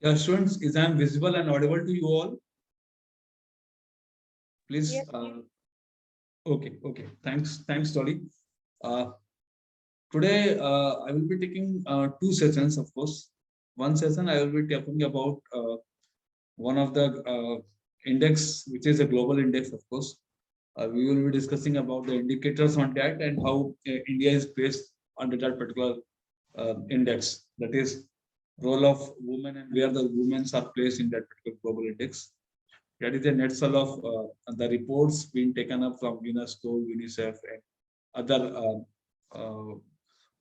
Yeah, students, is I am visible and audible to you all? Please. Yes. Okay. Thanks, Dolly. Uh, Today, I will be taking two sessions, of course. One session I will be talking about one of the index, which is a global index, of course. We will be discussing about the indicators on that and how India is placed under that particular index. That is role of women and where the women are placed in that particular global index. That is a nutshell of the reports being taken up from UNESCO, UNICEF, and other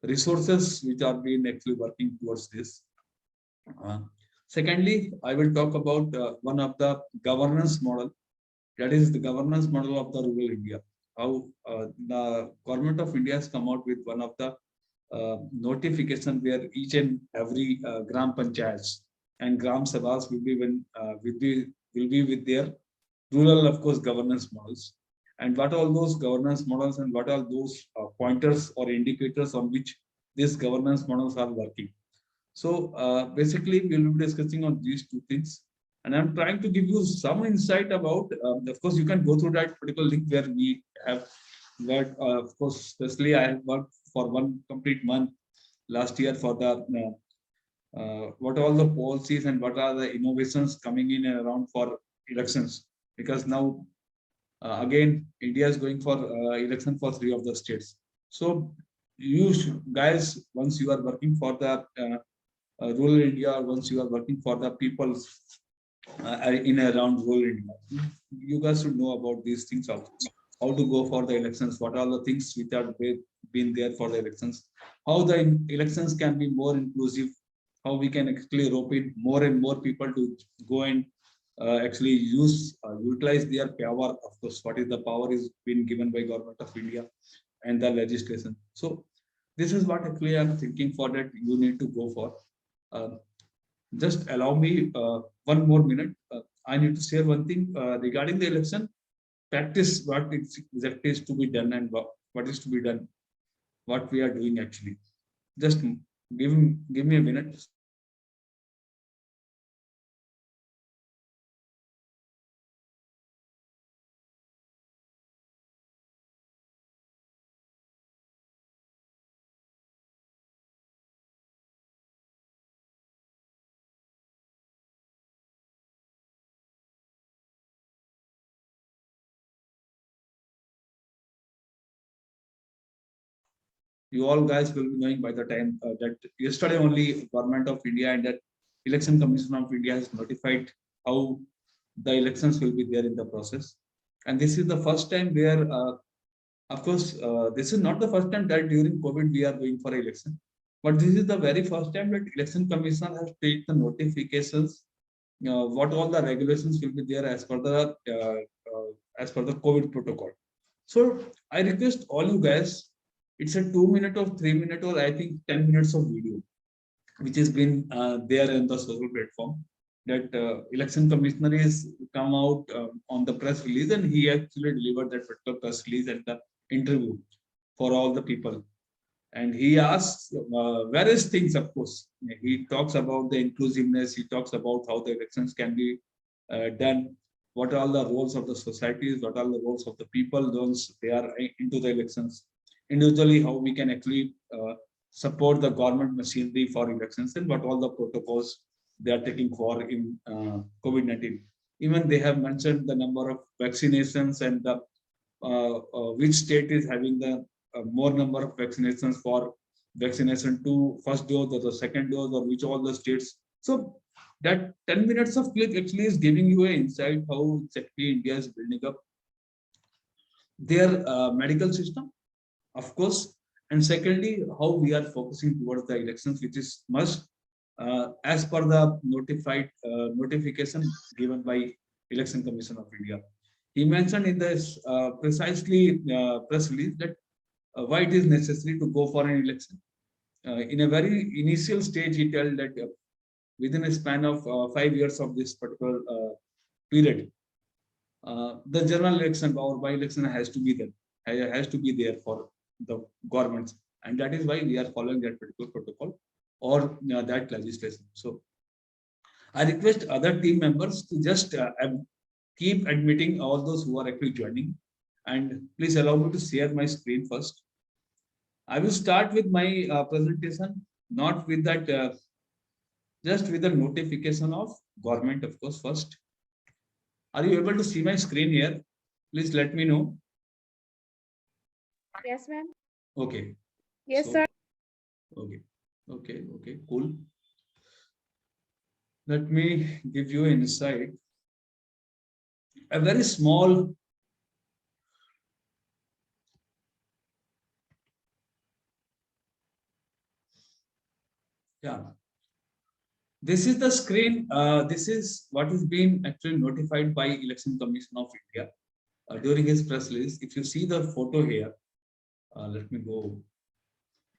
resources which are being actually working towards this. Uh, Secondly, I will talk about one of the governance model, that is the governance model of the rural India. How the government of India has come out with one of the notification where each and every gram panchayats and gram sabhas will be with their rural, of course, governance models. And what are all those governance models and what are those pointers or indicators on which these governance models are working. So basically, we will be discussing on these two things. And I'm trying to give you some insight about, of course, you can go through that particular link where we have got, of course, especially I have worked for one complete month last year for the what are all the policies and what are the innovations coming in and around for elections. Because now, again, India is going for election for three of the states. So you guys, once you are working for the rural India, once you are working for the people in around rural India, you guys should know about these things also. How to go for the elections, what are the things which are been there for the elections, how the elections can be more inclusive, how we can actually rope in more and more people to go and actually utilize their power. Of course, what is the power is been given by government of India and the legislation. So this is what actually I'm thinking for that you need to go for. Uh, just allow me one more minute. I need to share one thing regarding the election practice, what exactly is to be done and what is to be done, what we are doing actually. Just give me a minute. You all guys will be knowing by the time that yesterday only government of India and that election commission of India has notified how the elections will be there in the process. And this is the first time where, of course, this is not the first time that during COVID we are going for election, but this is the very first time that election commission has taken the notifications, what all the regulations will be there as per the COVID protocol. So I request all you guys, it's a 2 minute or 3 minute or I think 10 minutes of video, which has been there in the social platform. That election commissioner is come out on the press release and he actually delivered that particular press release and the interview for all the people. And he asks various things, of course. He talks about the inclusiveness, he talks about how the elections can be done, what are the roles of the societies, what are the roles of the people once they are into the elections, individually, how we can actually support the government machinery for elections and what all the protocols they are taking for in COVID-19. Even they have mentioned the number of vaccinations and the which state is having the more number of vaccinations for vaccination to first dose or the second dose or which all the states. So that 10 minutes of clip actually is giving you an insight how exactly India is building up their medical system, of course, and secondly, how we are focusing towards the elections, which is must as per the notified notification given by Election Commission of India. He mentioned in this precisely press release that why it is necessary to go for an election. In a very initial stage, he told that within a span of 5 years of this particular period, the general election or by election has to be there, has to be there for the governments, and that is why we are following that particular protocol or that legislation. So I request other team members to just keep admitting all those who are actually joining. And please allow me to share my screen first. I will start with my presentation, not with that, just with the notification of government, of course, first. Are you able to see my screen here? Please let me know. Yes, ma'am. Okay. Yes, So, sir. okay, cool. Let me give you an insight. A very small, yeah. This is the screen. This is what is being actually notified by Election Commission of India during his press release. If you see the photo here, let me go.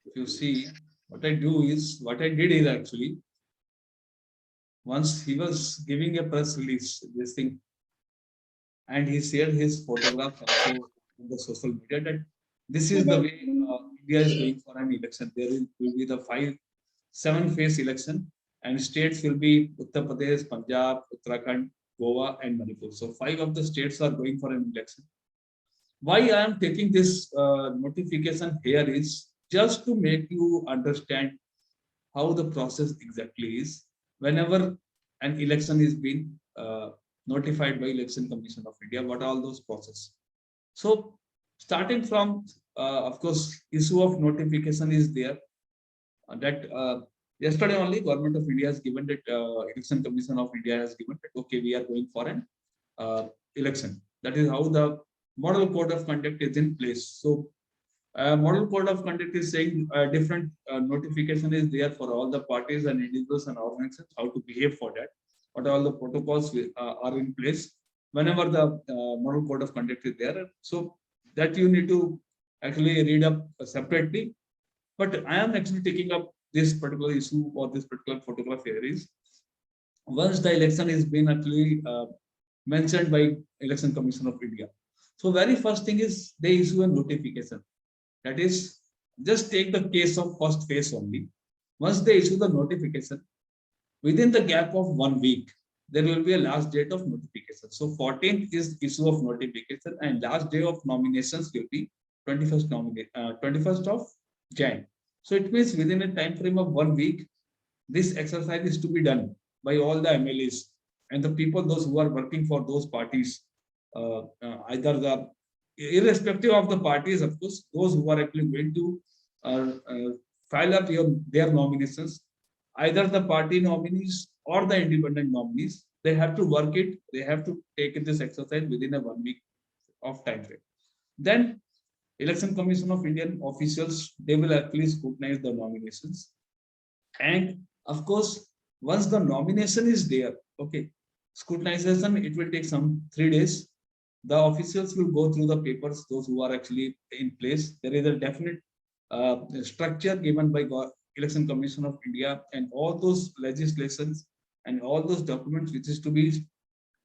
If you see, what I did is actually, once he was giving a press release, this thing, and he shared his photograph also on the social media that this is the way India is going for an election. There will be the 7 phase election, and states will be Uttar Pradesh, Punjab, Uttarakhand, Goa, and Manipur. So 5 of the states are going for an election. Why I am taking this notification here is just to make you understand how the process exactly is whenever an election is being notified by Election Commission of India. What are all those process? So starting from, of course, issue of notification is there. That yesterday only Government of India has given that, Election Commission of India has given that, okay, we are going for an election. That is how the model code of conduct is in place. So model code of conduct is saying different notification is there for all the parties and individuals and organizations, how to behave for that. What all the protocols are in place whenever the model code of conduct is there. So that you need to actually read up separately. But I am actually taking up this particular issue or this particular photograph here is, once the election is being actually mentioned by Election Commission of India. So very first thing is they issue a notification. That is, just take the case of first phase only. Once they issue the notification, within the gap of 1 week, there will be a last date of notification. So 14th is issue of notification, and last day of nominations will be 21st of Jan. So it means within a time frame of 1 week, this exercise is to be done by all the MLAs and the people, those who are working for those parties, either the, irrespective of the parties, of course, those who are actually going to uh, uh, file up their nominations, either the party nominees or the independent nominees, they have to work it, they have to take this exercise within a 1 week of time frame. Then Election Commission of Indian officials, they will actually scrutinize the nominations. And of course, once the nomination is there, okay, scrutinization, it will take some 3 days. The officials will go through the papers, those who are actually in place. There is a definite structure given by Election Commission of India, and all those legislations and all those documents which is to be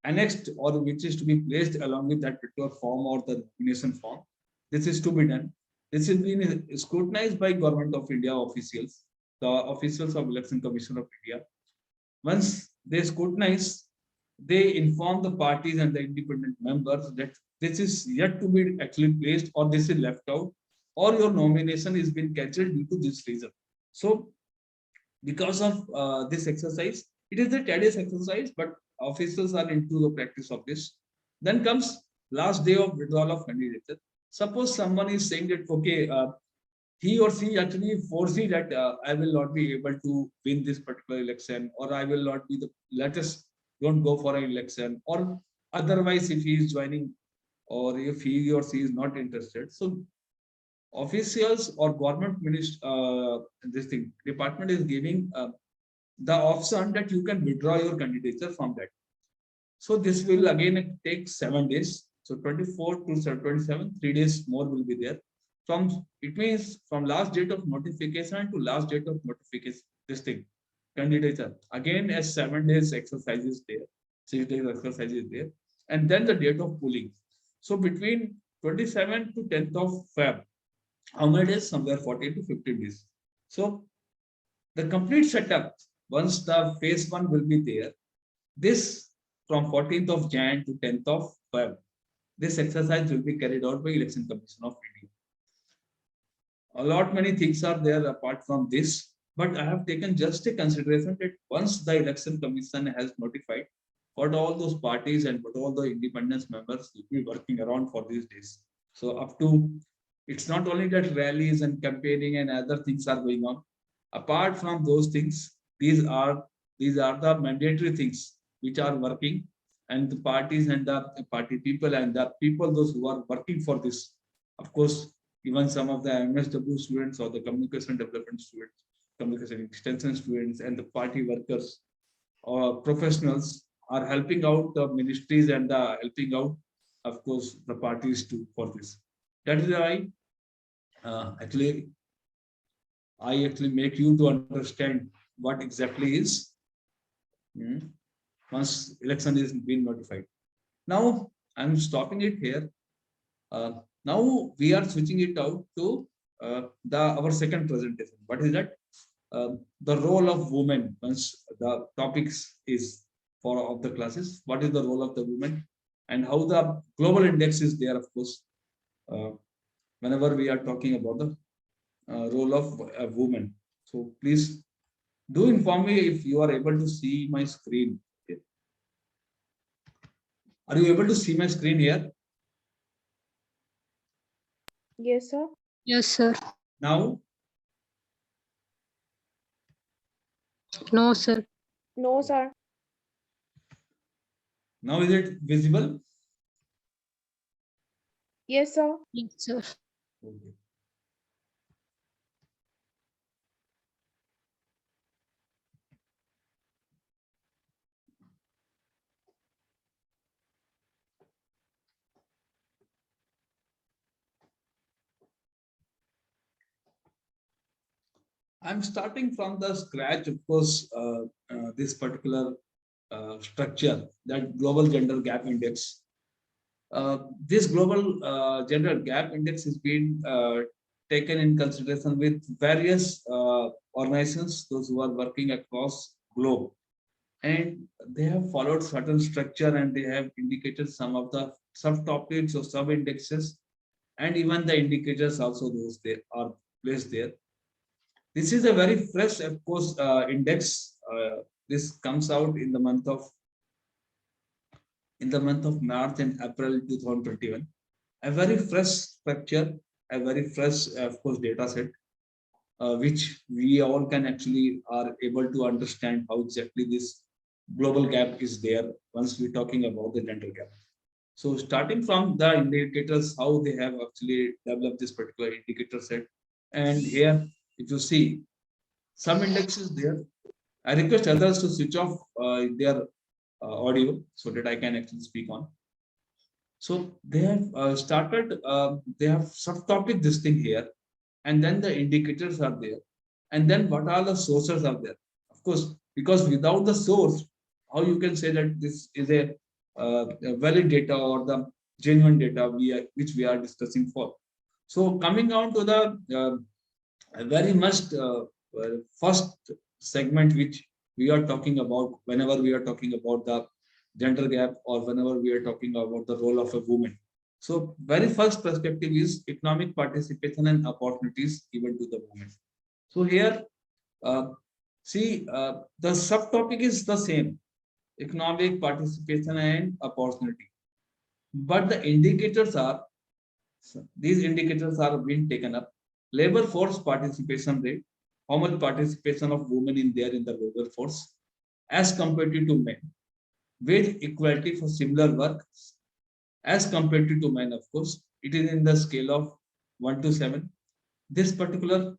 annexed or which is to be placed along with that particular form or the nomination form. This is to be done. This is being scrutinized by Government of India officials, the officials of Election Commission of India. Once they scrutinize, they inform the parties and the independent members that this is yet to be actually placed, or this is left out, or your nomination is being cancelled due to this reason. So because of this exercise, it is a tedious exercise, but officials are into the practice of this. Then comes last day of withdrawal of candidature. Suppose someone is saying that, okay, he or she actually foresee that I will not be able to win this particular election, or I will not be the, let us don't go for an election, or otherwise if he is joining, or if he or she is not interested. So officials or government minister, this thing department is giving the option that you can withdraw your candidature from that. So this will again take 7 days. So 24 to 27, 3 days more will be there. From, it means from last date of notification to last date of notification, this thing, candidature. Again, as 7 days exercise is there, 6 days exercise is there, and then the date of polling. So between 27 to 10th of Feb, how many days? Somewhere 14 to 15 days. So the complete setup, once the phase one will be there, This from 14th of Jan to 10th of Feb. This exercise will be carried out by Election Commission of India. A lot many things are there apart from this, but I have taken just a consideration that once the Election Commission has notified what all those parties and what all the independence members will be working around for these days. So up to, it's not only that rallies and campaigning and other things are going on. Apart from those things, these are the mandatory things which are working, and the parties and the party people and the people, those who are working for this, of course, even some of the MSW students or the communication development students, communication extension students, and the party workers or professionals are helping out the ministries and helping out, of course, the parties too for this. That is why actually I actually make you to understand what exactly is once election is being notified. Now I'm stopping it here. Now we are switching it out to our second presentation. What is that? The role of women. Once the topics is for of the classes, what is the role of the women and how the global index is there, of course, whenever we are talking about the role of a woman. So please do inform me if you are able to see my screen. Okay. Are you able to see my screen here? Yes, sir. Yes, sir. Now? No, sir. No, sir. Now is it visible? Yes, sir. Yes, sir. Okay. I'm starting from the scratch, of course, this particular structure, that global gender gap index. This global gender gap index is being taken in consideration with various organizations, those who are working across globe. And they have followed certain structure and they have indicated some of the subtopics or sub-indexes, and even the indicators also those they are placed there. This is a very fresh, of course, index. This comes out in the month of March and April 2021. A very fresh structure, a very fresh, of course, data set, which we all can actually are able to understand how exactly this global gap is there once we're talking about the gender gap. So starting from the indicators, how they have actually developed this particular indicator set. And here, if you see, some indexes there. I request others to switch off their audio so that I can actually speak on. So they have started, they have subtopic this thing here, and then the indicators are there. And then what are the sources are there? Of course, because without the source, how you can say that this is a valid data or the genuine data which we are discussing for. So coming on to the very much first segment which we are talking about whenever we are talking about the gender gap or whenever we are talking about the role of a woman. So very first perspective is economic participation and opportunities given to the women. So here, see, the subtopic is the same, economic participation and opportunity. But the indicators are, these indicators are being taken up. Labor force participation rate, how much participation of women in there in the labor force as compared to men. Wage equality for similar work as compared to men, of course. It is in the scale of 1 to 7. This particular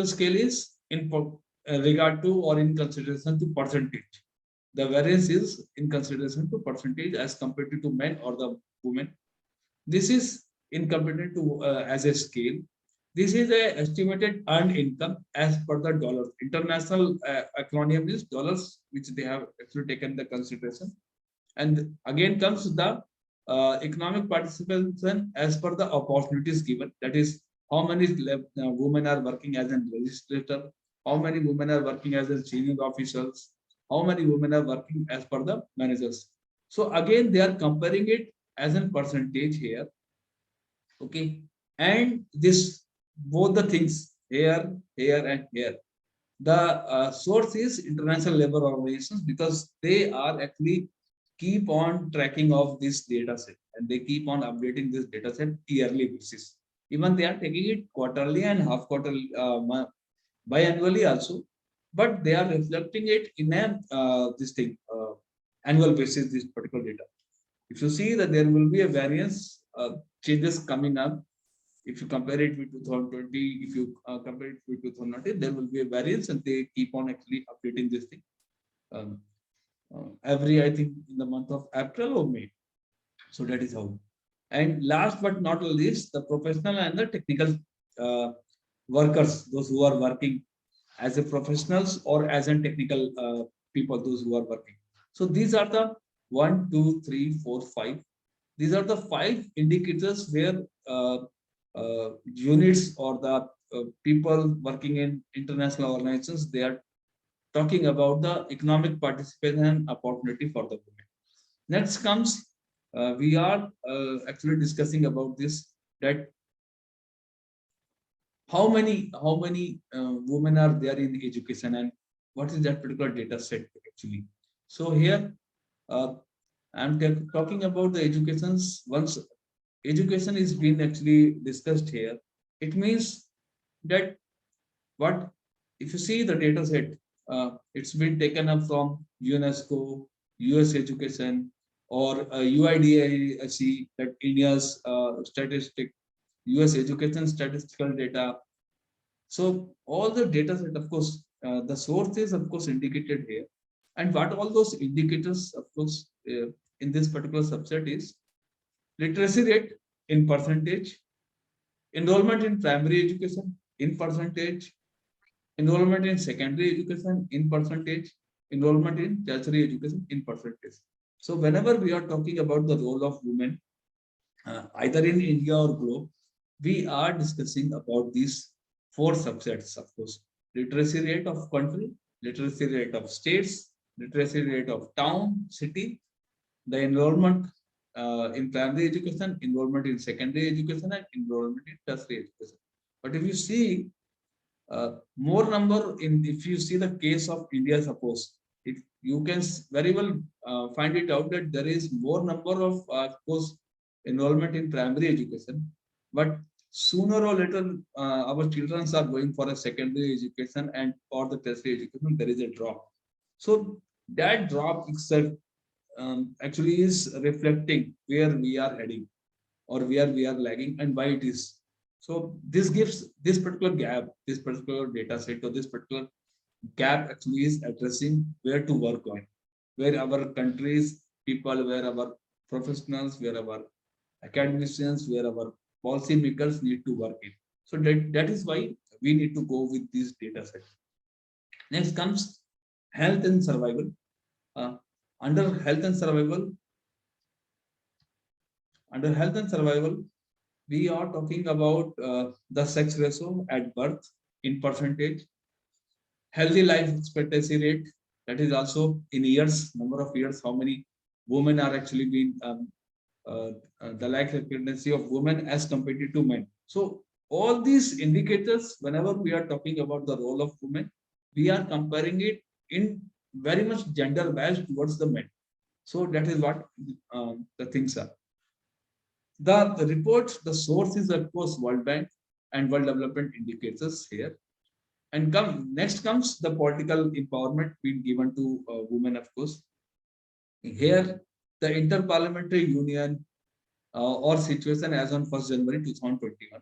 scale is in regard to or in consideration to percentage. The variance is in consideration to percentage as compared to men or the women. This is in compared to as a scale. This is a estimated earned income as per the dollar. International acronym is dollars, which they have actually taken the consideration. And again comes the economic participation as per the opportunities given. That is how many women are working as a legislator, how many women are working as a senior officials, how many women are working as per the managers. So again, they are comparing it as a percentage here. Okay. And this, both the things here, here, and here. The source is International Labour Organizations, because they are actually keep on tracking of this data set, and they keep on updating this data set yearly basis. Even they are taking it quarterly and half quarterly, biannually also, but they are reflecting it in a this thing annual basis, this particular data. If you see that there will be a variance changes coming up, if you compare it with 2020, if you compare it with 2019, there will be a variance, and they keep on actually updating this thing um, every, I think, in the month of April or May. So that is how. And last but not least, the professional and the technical workers, those who are working as a professionals or as a technical people, those who are working. So these are the 1, 2, 3, 4, 5. These are the 5 indicators where units or the people working in international organizations, they are talking about the economic participation and opportunity for the women. Next comes, we are actually discussing about this, that how many women are there in education, and what is that particular data set actually. So here I'm talking about the educations. Once education is being actually discussed here, it means that what, if you see the data set, it's been taken up from UNESCO, US education, or UIDAIC, that India's statistic, US education statistical data. So all the data set, of course, the source is of course indicated here. And what all those indicators, of course, in this particular subset is literacy rate in percentage, enrollment in primary education in percentage, enrollment in secondary education in percentage, enrollment in tertiary education in percentage. So whenever we are talking about the role of women, either in India or globe, we are discussing about these 4 subsets, of course: literacy rate of country, literacy rate of states, literacy rate of town, city, the enrollment in primary education, enrollment in secondary education, and enrollment in tertiary education. But if you see more number in, if you see the case of India, suppose, if you can very well find it out that there is more number of course enrollment in primary education, but sooner or later our children are going for a secondary education and for the tertiary education, there is a drop. So that drop itself actually is reflecting where we are heading or where we are lagging and why it is. So this gives this particular gap, this particular data set, or this particular gap actually is addressing where to work on, where our countries, people, where our professionals, where our academicians, where our policy makers need to work in. So that is why we need to go with this data set. Next comes health and survival. Under health and survival, we are talking about the sex ratio at birth in percentage, healthy life expectancy rate, that is also in years, number of years, how many women are actually being the life expectancy of women as compared to men. So all these indicators, whenever we are talking about the role of women, we are comparing it in very much gender bias towards the men. So that is what the things are. The report, the source is of course World Bank and World Development Indicators here. And next comes the political empowerment being given to women, of course. Here, the Interparliamentary Union or situation as on 1st January 2021.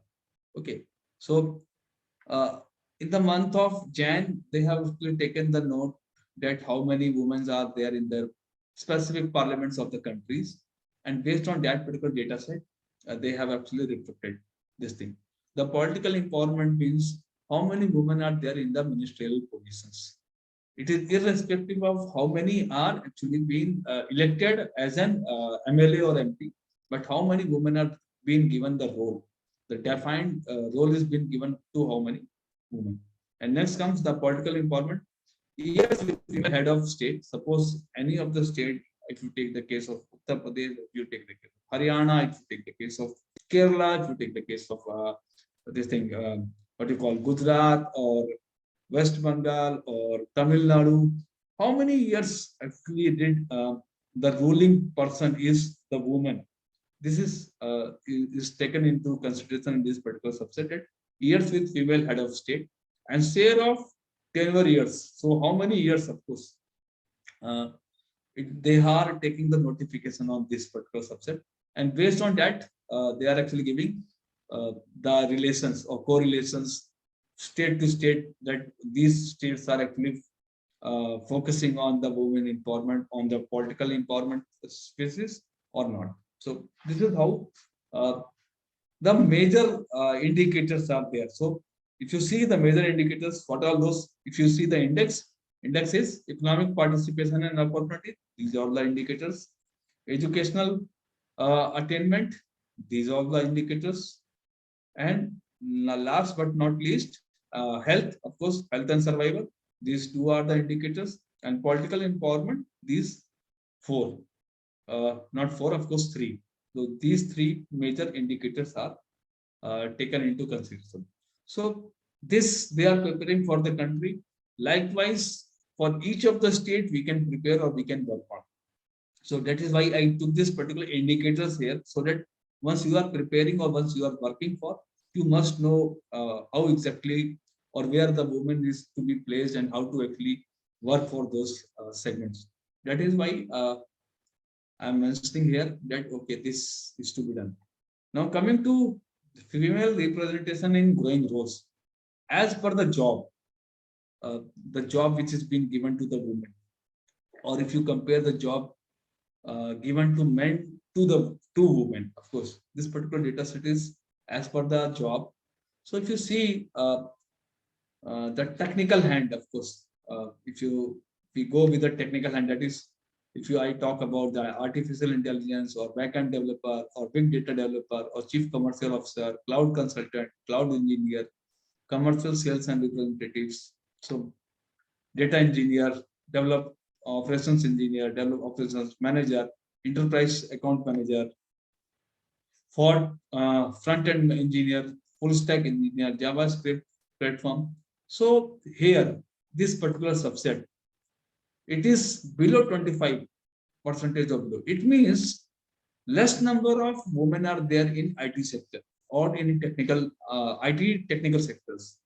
Okay, so in the month of Jan, they have taken the note that how many women are there in the specific parliaments of the countries, and based on that particular data set, they have actually reflected this thing. The political empowerment means how many women are there in the ministerial positions. It is irrespective of how many are actually being elected as an MLA or MP, but how many women are being given the role. The defined role is being given to how many women. And next comes the political empowerment. Years with female head of state. Suppose any of the state, if you take the case of Uttar Pradesh, if you take the case of Haryana, if you take the case of Kerala, if you take the case of this thing, what you call Gujarat or West Bengal or Tamil Nadu, how many years actually did the ruling person is the woman? This is taken into consideration in this particular subset. That years with female head of state and share of tenure years. So how many years, of course, they are taking the notification on this particular subset, and based on that, they are actually giving the relations or correlations state to state, that these states are actually focusing on the women empowerment, on the political empowerment spaces or not. So this is how the major indicators are there. So if you see the major indicators, what are those? If you see the index is economic participation and opportunity. These are the indicators. Educational attainment. These are the indicators. And last but not least, health, of course, health and survival. These two are the indicators. And political empowerment, these four. Not four, of course, three. So these three major indicators are taken into consideration. So this they are preparing for the country. Likewise, for each of the state, we can prepare or we can work on. So that is why I took this particular indicators here, so that once you are preparing or once you are working for, you must know how exactly or where the woman is to be placed and how to actually work for those segments. That is why I'm mentioning here that okay, this is to be done. Now coming to female representation in growing roles, as per the job which is being given to the women, or if you compare the job given to men to the two women, of course, this particular data set is as per the job. So if you see the technical hand, of course, if we go with the technical hand, that is, if I talk about the artificial intelligence or backend developer or big data developer or chief commercial officer, cloud consultant, cloud engineer, commercial sales and representatives, so data engineer, develop operations engineer, develop operations manager, enterprise account manager, for front-end engineer, full stack engineer, JavaScript platform. So here, this particular subset, it is below 25% of below. It means less number of women are there in IT sector or in technical IT technical sectors.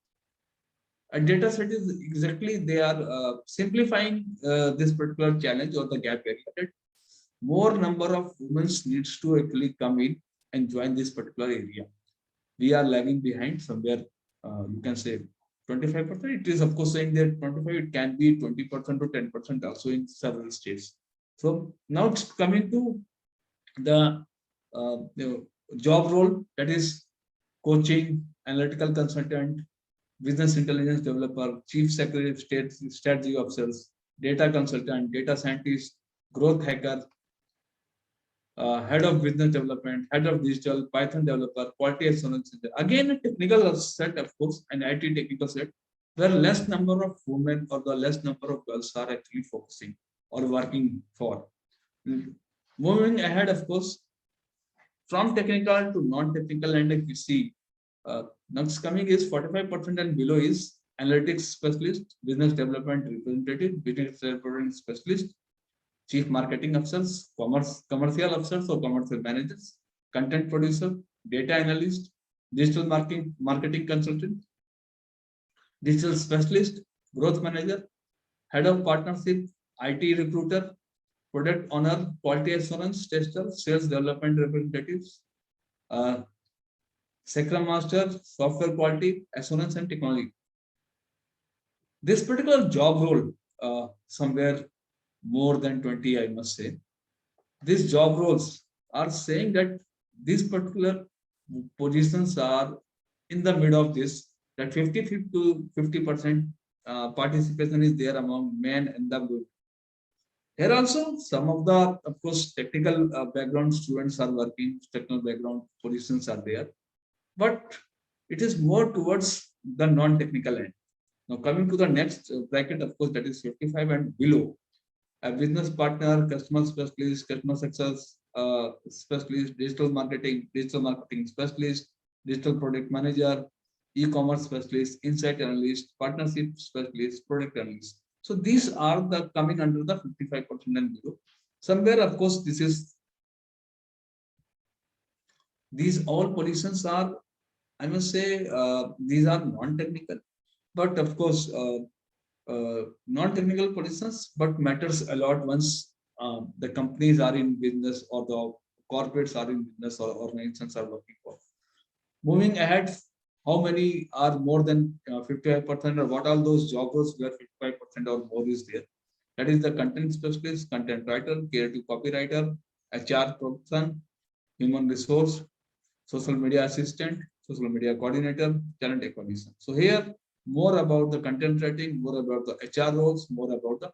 A data set is exactly they are simplifying this particular challenge or the gap area, that more number of women needs to actually come in and join this particular area. We are lagging behind somewhere. You can say 25%. It is of course saying that 25. It can be 20% to 10% also in several states. So now it's coming to the job role, that is coaching, analytical consultant, business intelligence developer, chief secretary of state strategy officers, data consultant, data scientist, growth hacker, head of business development, head of digital, Python developer, quality assurance. Again, a technical set, of course, an IT technical set, where less number of women or the less number of girls are actually focusing or working for. Moving ahead, of course, from technical to non-technical, and if you see, next coming is 45% and below is analytics specialist, business development representative, business development specialist, chief marketing officers, commercial officers or commercial managers, content producer, data analyst, digital marketing consultant, digital specialist, growth manager, head of partnership, IT recruiter, product owner, quality assurance tester, sales development representatives, Scrum Master, software quality assurance and technology. This particular job role, somewhere more than 20, I must say. These job roles are saying that these particular positions are in the middle of this, that 50 to 50% participation is there among men and the women. Here also, some of the, of course, technical background students are working, technical background positions are there, but it is more towards the non-technical end. Now coming to the next bracket, of course, that is 55 and below. A business partner, customer specialist, customer success specialist, digital marketing specialist, digital product manager, e-commerce specialist, insight analyst, partnership specialist, product analyst. So these are the coming under the 55% and below. Somewhere, of course, these all positions are, I must say, these are non-technical, but of course, non-technical positions, but matters a lot once the companies are in business or the corporates are in business or organizations are working for. Moving ahead, how many are more than 55% or what are those job roles where 55% or more is there? That is the content specialist, content writer, creative copywriter, HR person, human resource, social media assistant, social media coordinator, talent acquisition. So here, more about the content writing, more about the HR roles, more about the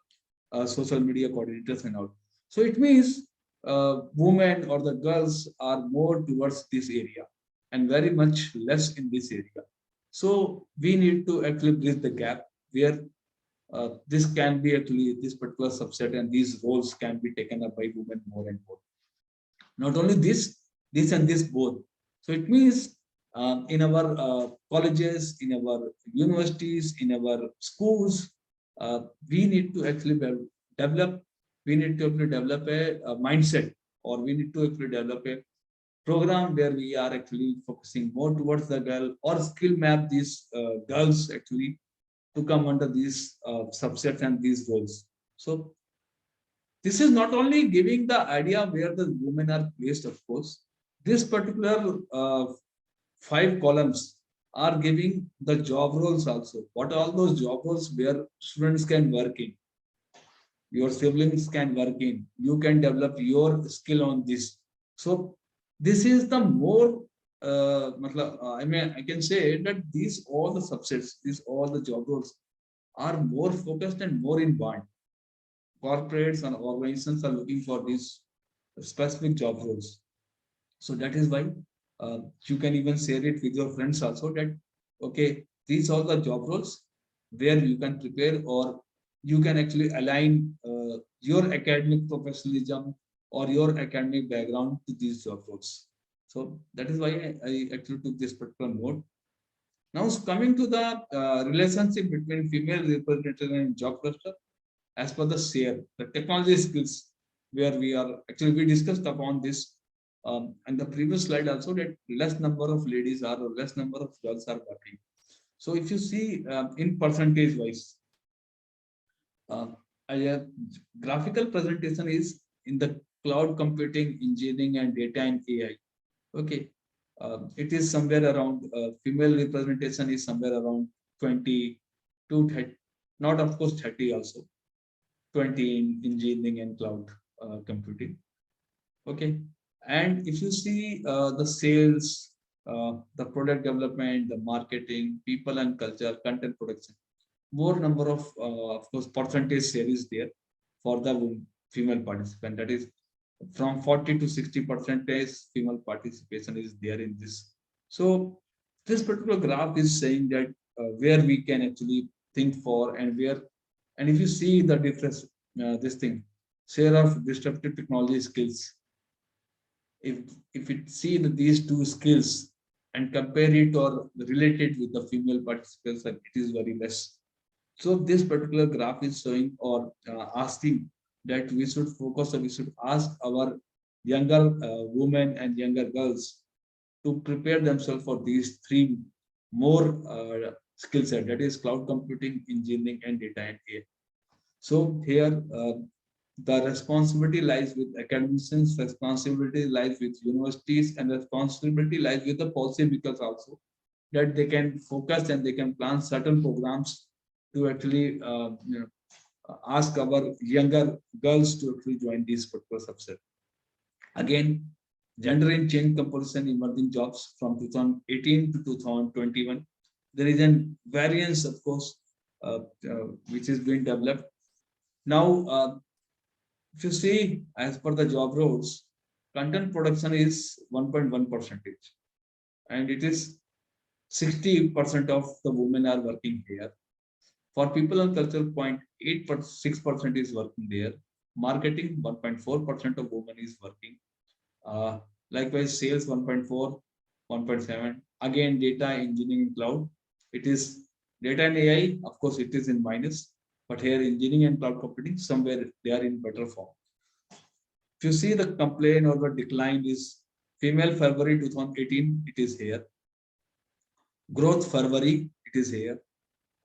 social media coordinators and all. So it means women or the girls are more towards this area and very much less in this area. So we need to actually bridge the gap where this can be actually this particular subset and these roles can be taken up by women more and more. Not only this and this both. So it means in our colleges, in our universities, in our schools, we need to actually develop. We need to actually develop a mindset, or we need to actually develop a program where we are actually focusing more towards the girl or skill map these girls actually to come under these subsets and these roles. So this is not only giving the idea where the women are placed, of course. This particular 5 columns are giving the job roles also. What are all those job roles where students can work in, your siblings can work in, you can develop your skill on this. So this is the more, I can say that these all the subsets, these all the job roles are more focused and more in bond. Corporates and organizations are looking for these specific job roles. So that is why you can even share it with your friends also that, okay, these are the job roles where you can prepare or you can actually align your academic professionalism or your academic background to these job roles. So that is why I actually took this particular note. Now coming to the relationship between female representation and job cluster, as per the share, the technology skills, where we discussed upon this and the previous slide also, that less number of ladies are or less number of girls are working. So if you see in percentage wise, a graphical presentation is in the cloud computing, engineering and data and AI. Okay, it is somewhere around female representation is somewhere around 20 to 30, not of course 30 also. 20 in engineering and cloud computing. Okay, and if you see the sales, the product development, the marketing, people and culture, content production, more number of course percentage share is there for the female participant. That is from 40 to 60% female participation is there in this. So this particular graph is saying that where we can actually think for and where, and if you see the difference, this thing, share of disruptive technology skills, if it see these two skills and compare it or relate it with the female participants, it is very less. So this particular graph is showing or asking that we should focus or we should ask our younger women and younger girls to prepare themselves for these 3 more skill set, that is cloud computing, engineering and data and AI. So here the responsibility lies with academicians, responsibility lies with universities, and responsibility lies with the policymakers also, that they can focus and they can plan certain programs to actually ask our younger girls to actually join this particular subset. Again, gender and change composition emerging jobs from 2018 to 2021. There is a variance, of course, which is being developed. Now, if you see, as per the job roles, content production is 1.1%, and it is 60% of the women are working here. For people and culture, 0.86% is working there. Marketing, 1.4% of women is working. Likewise, sales 1.4, 1.7. Again, data engineering cloud. It is data and AI, of course, it is in minus, but here engineering and cloud computing, somewhere they are in better form. If you see the complaint or the decline is female February 2018, it is here. Growth February, it is here.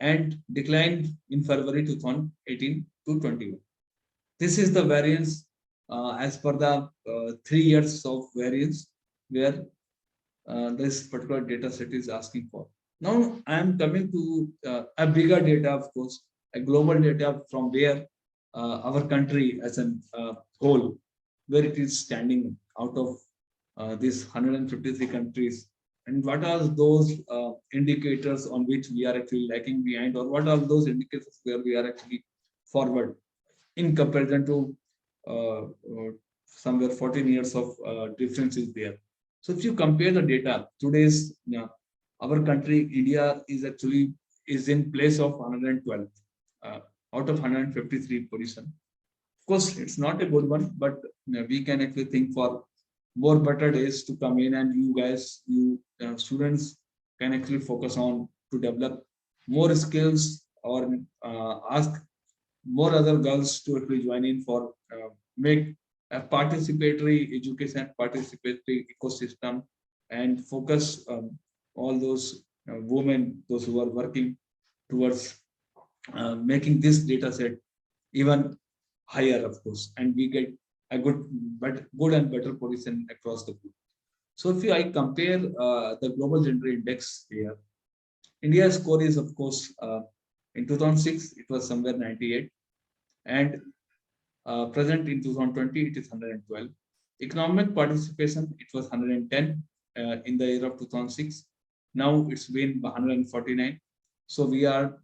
And decline in February 2018 to 21. This is the variance as per the 3 years of variance where this particular data set is asking for. Now I am coming to a bigger data, of course, a global data from where our country as a whole, where it is standing out of these 153 countries, and what are those indicators on which we are actually lagging behind, or what are those indicators where we are actually forward in comparison to somewhere 14 years of difference is there. So if you compare the data, today's our country, India, is actually is in place of 112 out of 153 position. Of course, it's not a good one, but we can actually think for more better days to come in, and you guys, you students can actually focus on to develop more skills or ask more other girls to actually join in for make a participatory education, participatory ecosystem, and focus all those women, those who are working towards making this data set even higher, of course, and we get a good and better position across the group. So if I compare the global gender index here, India's score is, of course, in 2006 it was somewhere 98, and present in 2020 it is 112. Economic participation, it was 110 in the year of 2006. Now it's been 149. So we are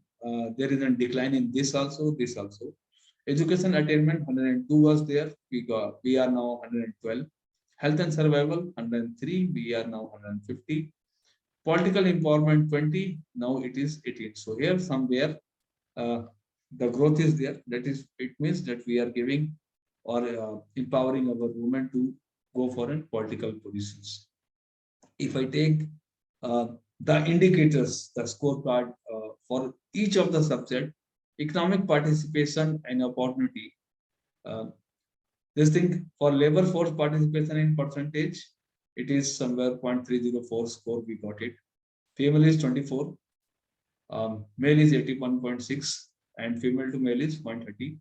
there is a decline in this also, this also. Education attainment 102 was there. We are now 112. Health and survival 103. We are now 150. Political empowerment 20. Now it is 18. So here somewhere the growth is there. That is, it means that we are giving or empowering our women to go for political positions. If I take the indicators, the scorecard for each of the subject, economic participation and opportunity. This thing for labor force participation in percentage, it is somewhere 0.304 score, we got it. Female is 24, male is 81.6, and female to male is 0.30.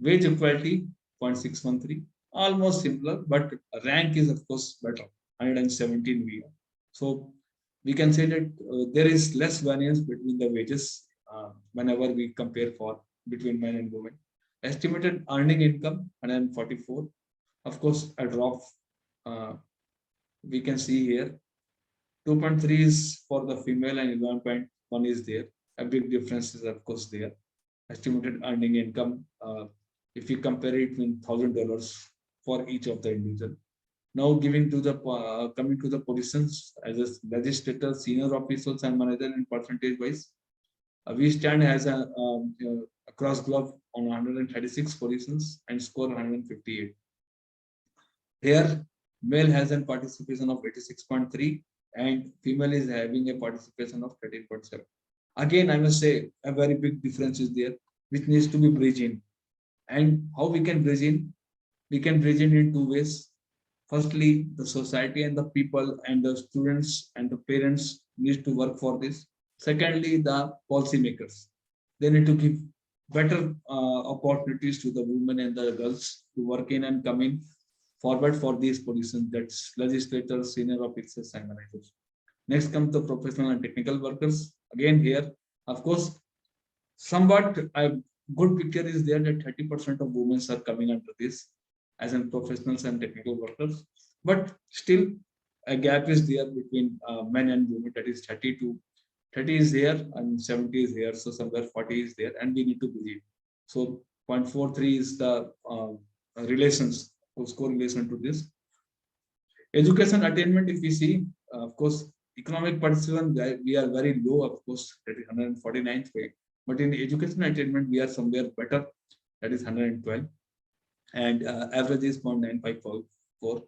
Wage equality 0.613, almost similar, but rank is of course better, 117 we are. So we can say that there is less variance between the wages whenever we compare for between men and women. Estimated earning income 144, of course a drop we can see here. 2.3 is for the female and 11.1 is there. A big difference is of course there. Estimated earning income, if you compare it with $1,000 for each of the individual. Now giving to the coming to the positions as a legislator, senior officials and manager in percentage wise, we stand as a across globe on 136 positions and score 158. Here, male has a participation of 86.3 and female is having a participation of 13.7. Again, I must say a very big difference is there, which needs to be bridged in. And how we can bridge in? We can bridge in 2 ways. Firstly, the society and the people and the students and the parents need to work for this. Secondly, the policymakers, they need to give better opportunities to the women and the girls to work in and come in forward for these positions, that's legislators, senior officers and managers. Next comes the professional and technical workers. Again here, of course, somewhat a good picture is there that 30% of women are coming under this as in professionals and technical workers, but still a gap is there between men and women, that is 30 is there and 70 is here, so somewhere 40 is there and we need to believe. So 0.43 is the relations, correlation to this. Education attainment, if we see, of course, economic participation, we are very low, of course, that is 149th way. But in education attainment, we are somewhere better, that is 112, and average is 0.954.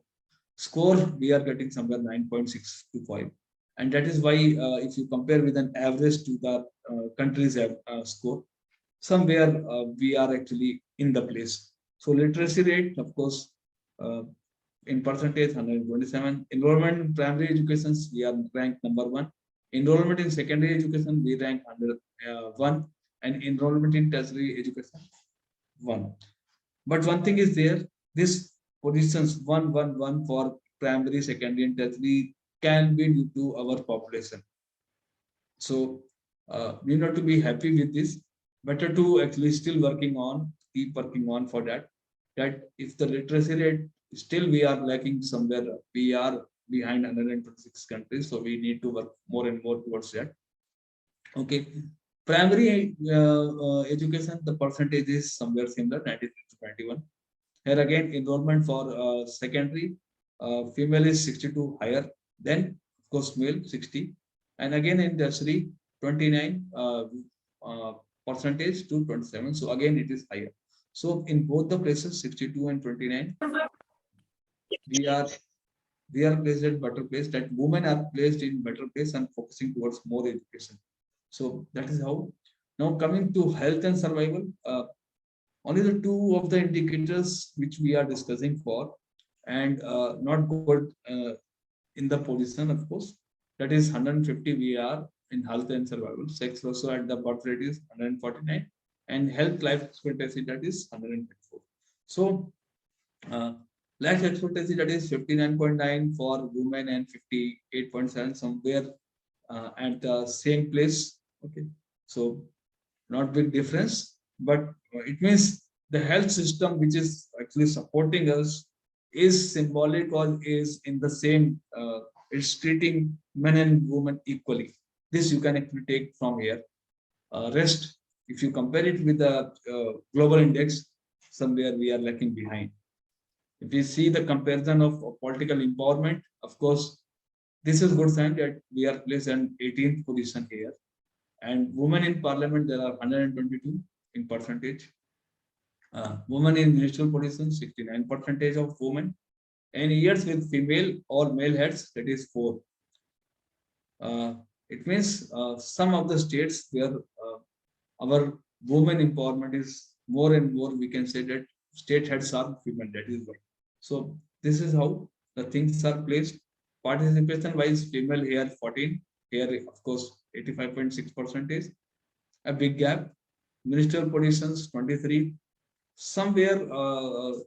Score, we are getting somewhere 9.625. And that is why if you compare with an average to the country's score, somewhere we are actually in the place. So literacy rate, of course, in percentage 127. Enrollment in primary education, we are ranked number 1. Enrollment in secondary education, we rank under 1, and enrollment in tertiary education 1. But one thing is there, this positions 111 for primary, secondary, and tertiary can be due to our population. So we need to be happy with this. Better to actually still keep working on for that. That if the literacy rate still we are lacking somewhere, we are behind 126 countries. So we need to work more and more towards that. Okay. Primary education, the percentage is somewhere similar, 93 to 21. Here again, enrollment for secondary, female is 62 higher, then of course male 60, and again in tertiary 29 percentage to 27. So again it is higher. So in both the places 62 and 29, we are placed at better place. That women are placed in better place and focusing towards more education. So that is how. Now coming to health and survival, only the two of the indicators which we are discussing for, and not good in the position, of course, that is 150 we are in health and survival. Sex ratio at the birth rate is 149, and health life expectancy, that is 124. So life expectancy, that is 59.9 for women and 58.7 somewhere at the same place. Okay, so not big difference, but it means the health system which is actually supporting us is symbolic or is in the same, it's treating men and women equally. This you can actually take from here. Rest, if you compare it with the global index, somewhere we are lacking behind. If we see the comparison of political empowerment, of course, this is good sign that we are placed in 18th position here. And women in parliament, there are 122 in percentage. Women in ministerial positions, 69% of women. And years with female or male heads, that is 4. It means some of the states where our women empowerment is more and more, we can say that state heads are women, that is why. So this is how the things are placed. Participation wise, female here 14, here of course 85.6%, a big gap. Ministerial positions 23, somewhere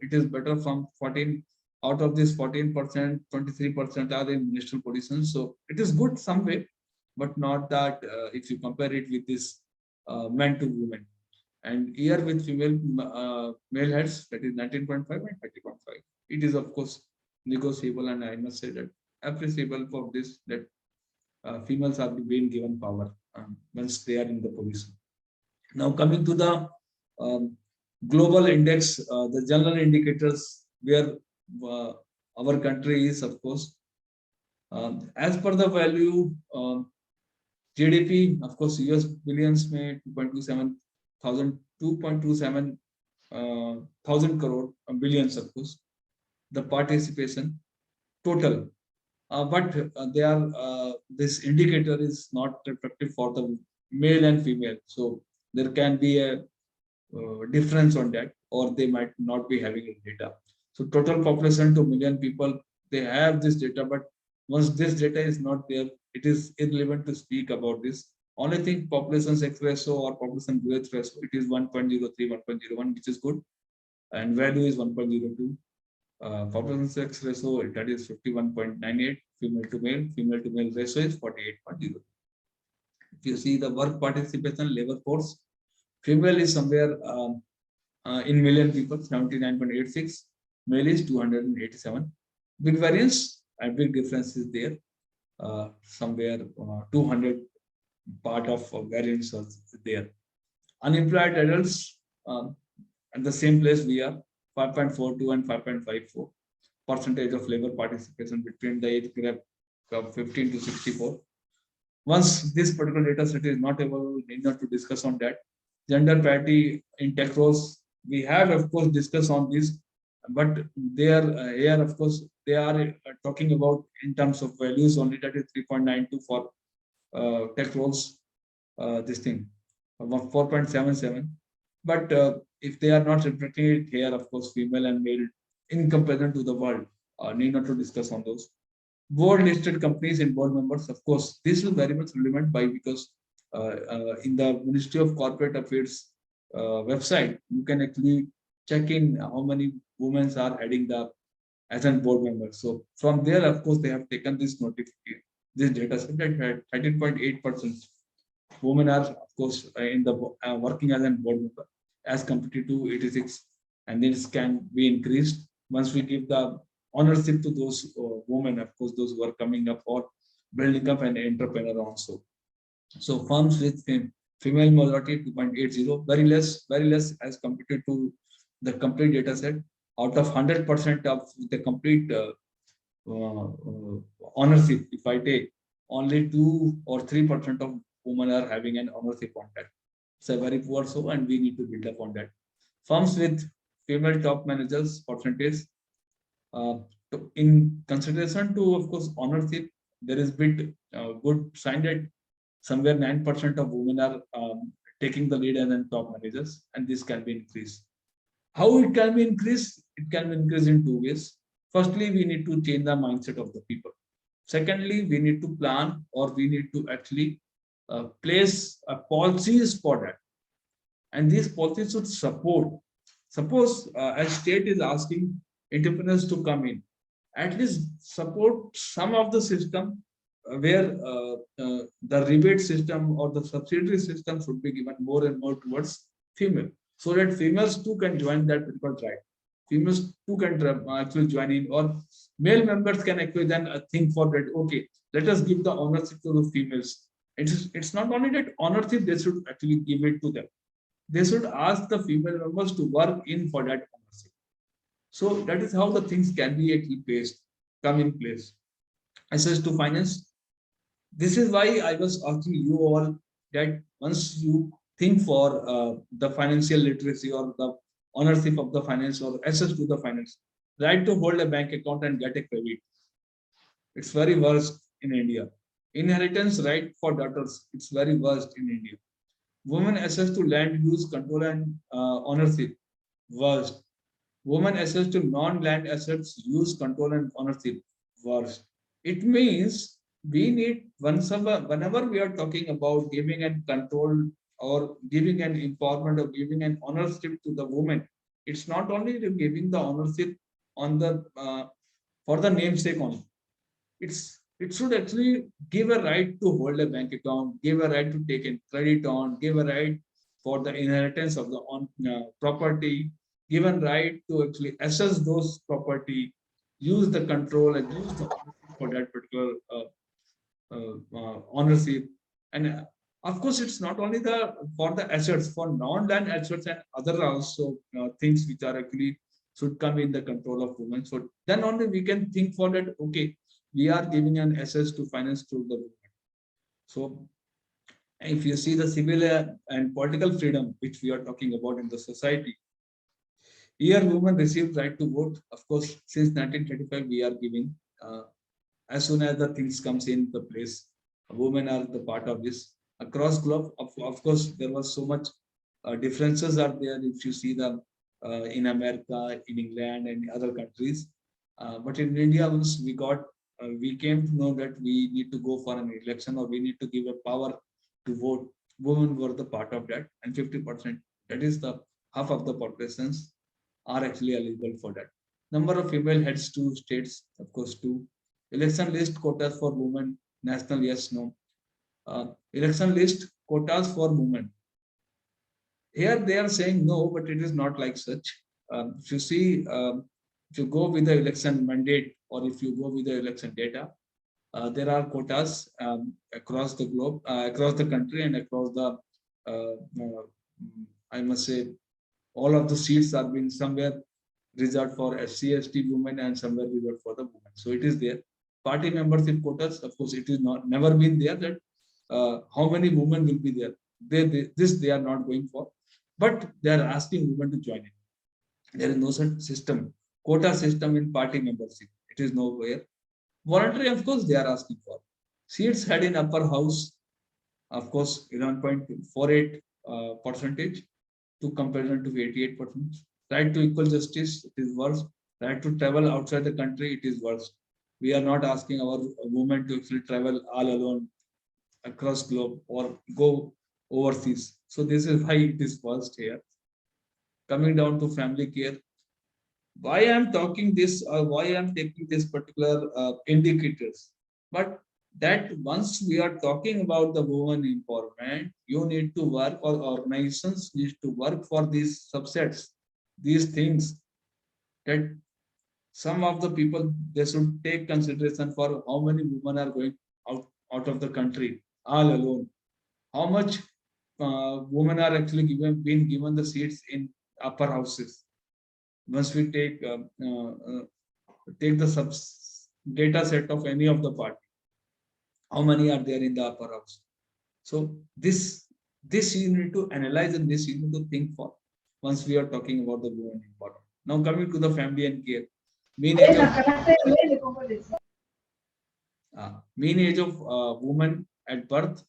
it is better from 14. Out of this 14%, 23% are in ministerial positions. So it is good some way, but not that if you compare it with this men to women. And here with female male heads, that is 19.5 and 30.5. It is of course negotiable, and I must say that appreciable for this, that females are being given power once they are in the position. Now coming to the global index, the general indicators where our country is, of course, as per the value, GDP, of course, US billions may 2.27 thousand crore billions, of course, the participation total. But they are this indicator is not reflective for the male and female. So there can be a difference on that, or they might not be having data. So total population to million people, they have this data, but once this data is not there, it is irrelevant to speak about this. Only thing, population sex ratio or population growth ratio, it is 1.03, 1.01, which is good, and value is 1.02. Population sex ratio, that is 51.98, female to male ratio is 48.0. If you see the work participation, labor force, female is somewhere in million people, 79.86, male is 287. Big variance and big difference is there. Somewhere 200 part of variance is there. Unemployed adults at the same place we are, 5.42 and 5.54 percentage of labor participation between the age group of 15 to 64. Once this particular data set is not available, we need not to discuss on that. Gender parity in tech roles, we have of course discussed on this, but they are here of course they are talking about in terms of values only, that is 3.92 for tech roles, this thing 4.77. But if they are not reflecting it here, of course female and male in comparison to the world, need not to discuss on those. Board listed companies and board members, of course this is very much relevant by because in the Ministry of Corporate Affairs website, you can actually check in how many women are heading the as a board member. So from there, of course, they have taken this notification, this data set that 13.8% women are, of course, in the working as a board member as compared to 86, and this can be increased once we give the ownership to those women, of course, those who are coming up or building up an entrepreneur also. So firms with female majority 2.80, very less as compared to the complete data set. Out of 100% of the complete ownership, if I take, only 2 or 3% of women are having an ownership on that. It's a very poor so, and we need to build up on that. Firms with female top managers percentage, in consideration to, of course, ownership, there is bit good sign that somewhere 9% of women are taking the lead as top managers, and this can be increased. How it can be increased? It can be increased in 2 ways. Firstly, we need to change the mindset of the people. Secondly, we need to plan, or we need to actually place policies for that. And these policies should support. Suppose a state is asking entrepreneurs to come in, at least support some of the system where the rebate system or the subsidiary system should be given more and more towards female, so that females too can join that particular tribe. Females too can actually join in, or male members can actually then think for that. Okay, let us give the ownership to the females. It's not only that ownership, they should actually give it to them. They should ask the female members to work in for that ownership. So that is how the things can be actually placed, come in place. Access to finance. This is why I was asking you all that once you think for the financial literacy or the ownership of the finance or access to the finance, right to hold a bank account and get a credit. It's very worst in India. Inheritance right for daughters, it's very worst in India. Women access to land use, control and ownership, worst. Women access to non-land assets, use, control and ownership, worst. It means we need, whenever we are talking about giving and control or giving an empowerment or giving an ownership to the woman, it's not only giving the ownership on the for the namesake only. It should actually give a right to hold a bank account, give a right to take a credit on, give a right for the inheritance of the property, given right to actually assess those property, use the control and use the for that particular ownership. And of course, it's not only the for the assets, for non-land assets and other also things which are actually should come in the control of women. So then only we can think for that. Okay, we are giving an access to finance to the women. So if you see the civil and political freedom which we are talking about in the society, here women receive right to vote. Of course, since 1935 we are giving. As soon as the things comes in the place, women are the part of this. Across globe, of course, there was so much differences are there. If you see the in America, in England, and other countries, but in India, once we came to know that we need to go for an election or we need to give a power to vote. Women were the part of that, and 50%, that is the half of the populations, are actually eligible for that. Number of female heads to states, of course, 2. Election list quotas for women, national, yes, no. Election list quotas for women. Here they are saying no, but it is not like such. If you see, if you go with the election mandate or if you go with the election data, there are quotas across the globe, across the country and across the, I must say, all of the seats are being somewhere reserved for SC, ST women and somewhere reserved for the women. So it is there. Party membership quotas, of course, it is not never been there that how many women will be there. This they are not going for, but they are asking women to join in. There is no such system, quota system in party membership. It is nowhere. Voluntary, of course, they are asking for. Seats had in upper house, of course, 11.48 percentage to comparison to 88%. Right to equal justice, it is worse. Right to travel outside the country, it is worse. We are not asking our women to actually travel all alone across globe or go overseas. So this is why it is worst here. Coming down to family care, why I'm talking this or why I'm taking this particular indicators. But that once we are talking about the women empowerment, you need to work or organizations need to work for these subsets, these things that some of the people they should take consideration for how many women are going out of the country all alone. How much women are actually being given the seats in upper houses once we take the data set of any of the party, how many are there in the upper house? So this you need to analyze and this you need to think for once we are talking about the women important. Now coming to the family and care, mean age of mean age of woman at birth,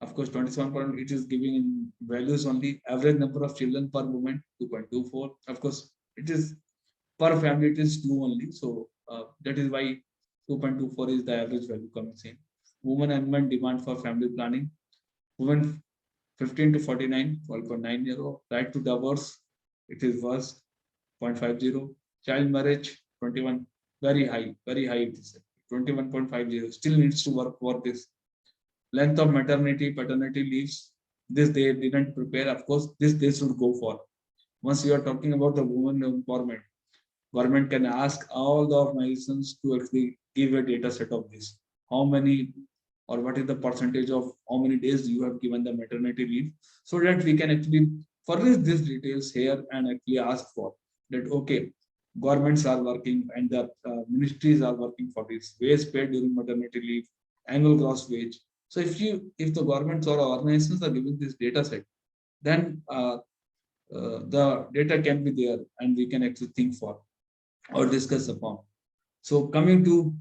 of course 27. It is giving in values only. Average number of children per woman 2.24. Of course, it is per family, it is 2 only. So that is why 2.24 is the average value coming in. Women and men demand for family planning. Women 15 to 49, 12.90. Right to divorce, it is worse, 0.50. Child marriage, 21, very high it is 21.50. Still needs to work for this. Length of maternity, paternity leaves, this they didn't prepare. Of course, this they should go for. Once you are talking about the women empowerment, government can ask all the organizations to actually give a data set of this. How many or what is the percentage of how many days you have given the maternity leave, so that we can actually furnish these details here and actually ask for that. Okay, governments are working and the ministries are working for this wage paid during maternity leave, annual gross wage. So if the governments or organizations are giving this data set, then the data can be there and we can actually think for or discuss upon. So coming to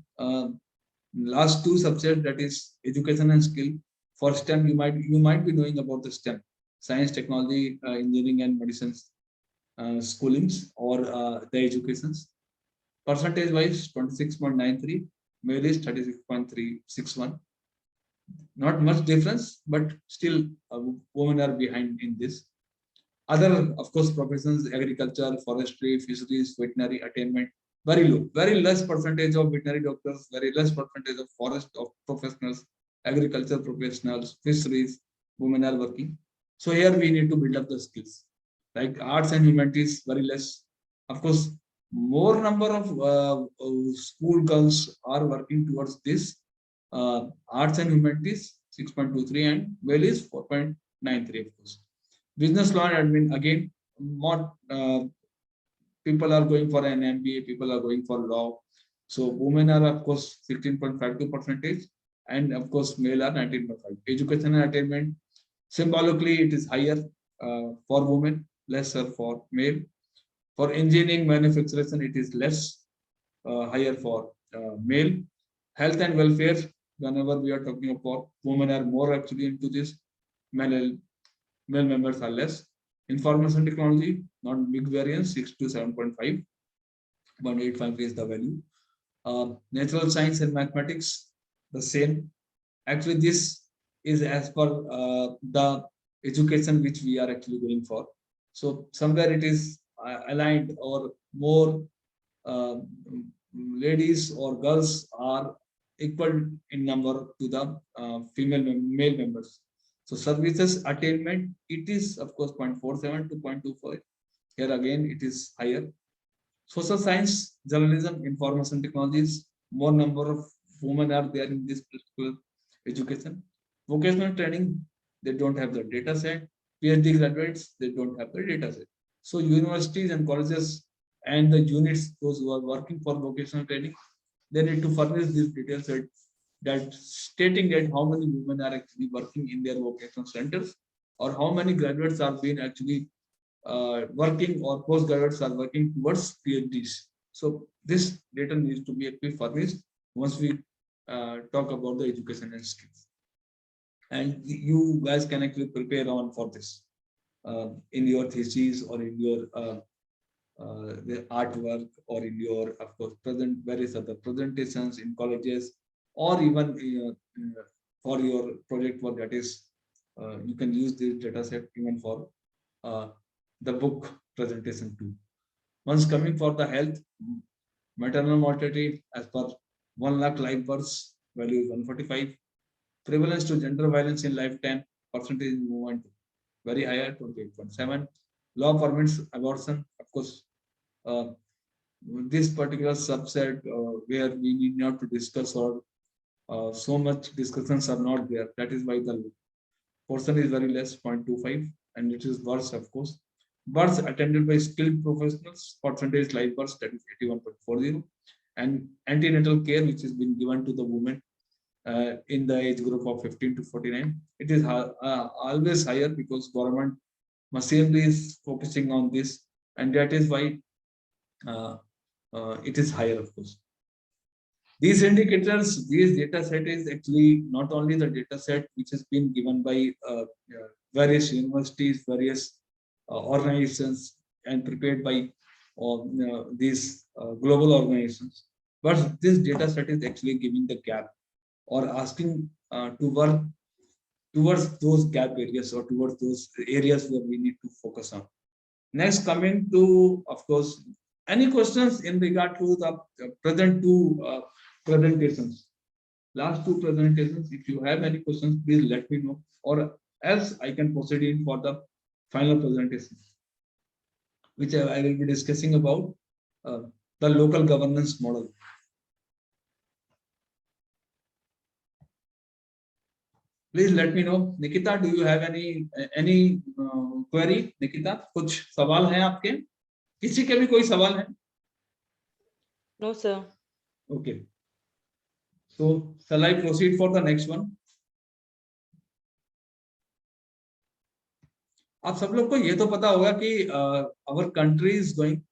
last two subjects, that is education and skill. For STEM, you might be knowing about the STEM, science, technology, engineering, and medicine schoolings or the educations. Percentage wise, 26.93, male is 36.361. Not much difference, but still women are behind in this. Other, of course, professions, agriculture, forestry, fisheries, veterinary attainment, very low, very less percentage of veterinary doctors, very less percentage of forest of professionals, agriculture professionals, fisheries, women are working. So here we need to build up the skills. Like arts and humanities, very less. Of course, more number of school girls are working towards this. Arts and humanities, 6.23, and well is 4.93, of course. Business law and admin, again, more people are going for an MBA, people are going for law. So women are, of course, 16.52%, and of course, male are 19.5. Education and attainment, symbolically, it is higher for women, lesser for male. For engineering, manufacturing, it is less higher for male. Health and welfare, whenever we are talking about, women are more actually into this, male members are less. Information technology, not big variance, 6 to 7.5, 185 is the value. Natural science and mathematics, the same. Actually, this is as per the education which we are actually going for. So somewhere it is aligned or more ladies or girls are equal in number to the male members. So services attainment, it is of course 0.47 to 0.25. Here again, it is higher. Social science, journalism, information technologies, more number of women are there in this particular education. Vocational training, they don't have the data set. PhD graduates, they don't have the data set. So universities and colleges and the units, those who are working for vocational training, they need to furnish these detail set that stating that how many women are actually working in their vocational centers, or how many graduates are being actually working, or postgraduates are working towards PhDs. So this data needs to be actually furnished once we talk about the education and skills. And you guys can actually prepare on for this in your thesis, or in your the artwork, or in your, of course, various other presentations in colleges, or even for your project work. That is, you can use this data set even for the book presentation too. Once coming for the health, maternal mortality as per 1 lakh live births, value is 145. Prevalence to gender violence in lifetime, percentage movement very higher, 28.7. Law permits abortion, of course. This particular subset where we need not to discuss, or so much discussions are not there. That is why the portion is very less, 0.25, and it is worse, of course. Births attended by skilled professionals, percentage live births, that is 81.40, and antenatal care which has been given to the women in the age group of 15 to 49. It is always higher because government machinery is focusing on this, and that is why it is higher, of course. These indicators, these data set is actually not only the data set which has been given by various universities, various organizations, and prepared by these global organizations, but this data set is actually giving the gap, or asking to work towards those gap areas, or towards those areas where we need to focus on. Next, coming to, of course, any questions in regard to the present two presentations, last two presentations. If you have any questions, please let me know, or else I can proceed in for the final presentation, which I will be discussing about the local governance model. Please let me know. Nikita, do you have any query? Nikita, कुछ सवाल हैं आपके? किसी के भी कोई सवाल है? No, sir. Okay. So shall I proceed for the next one? आप सब लोग को ये तो पता होगा कि our country is going.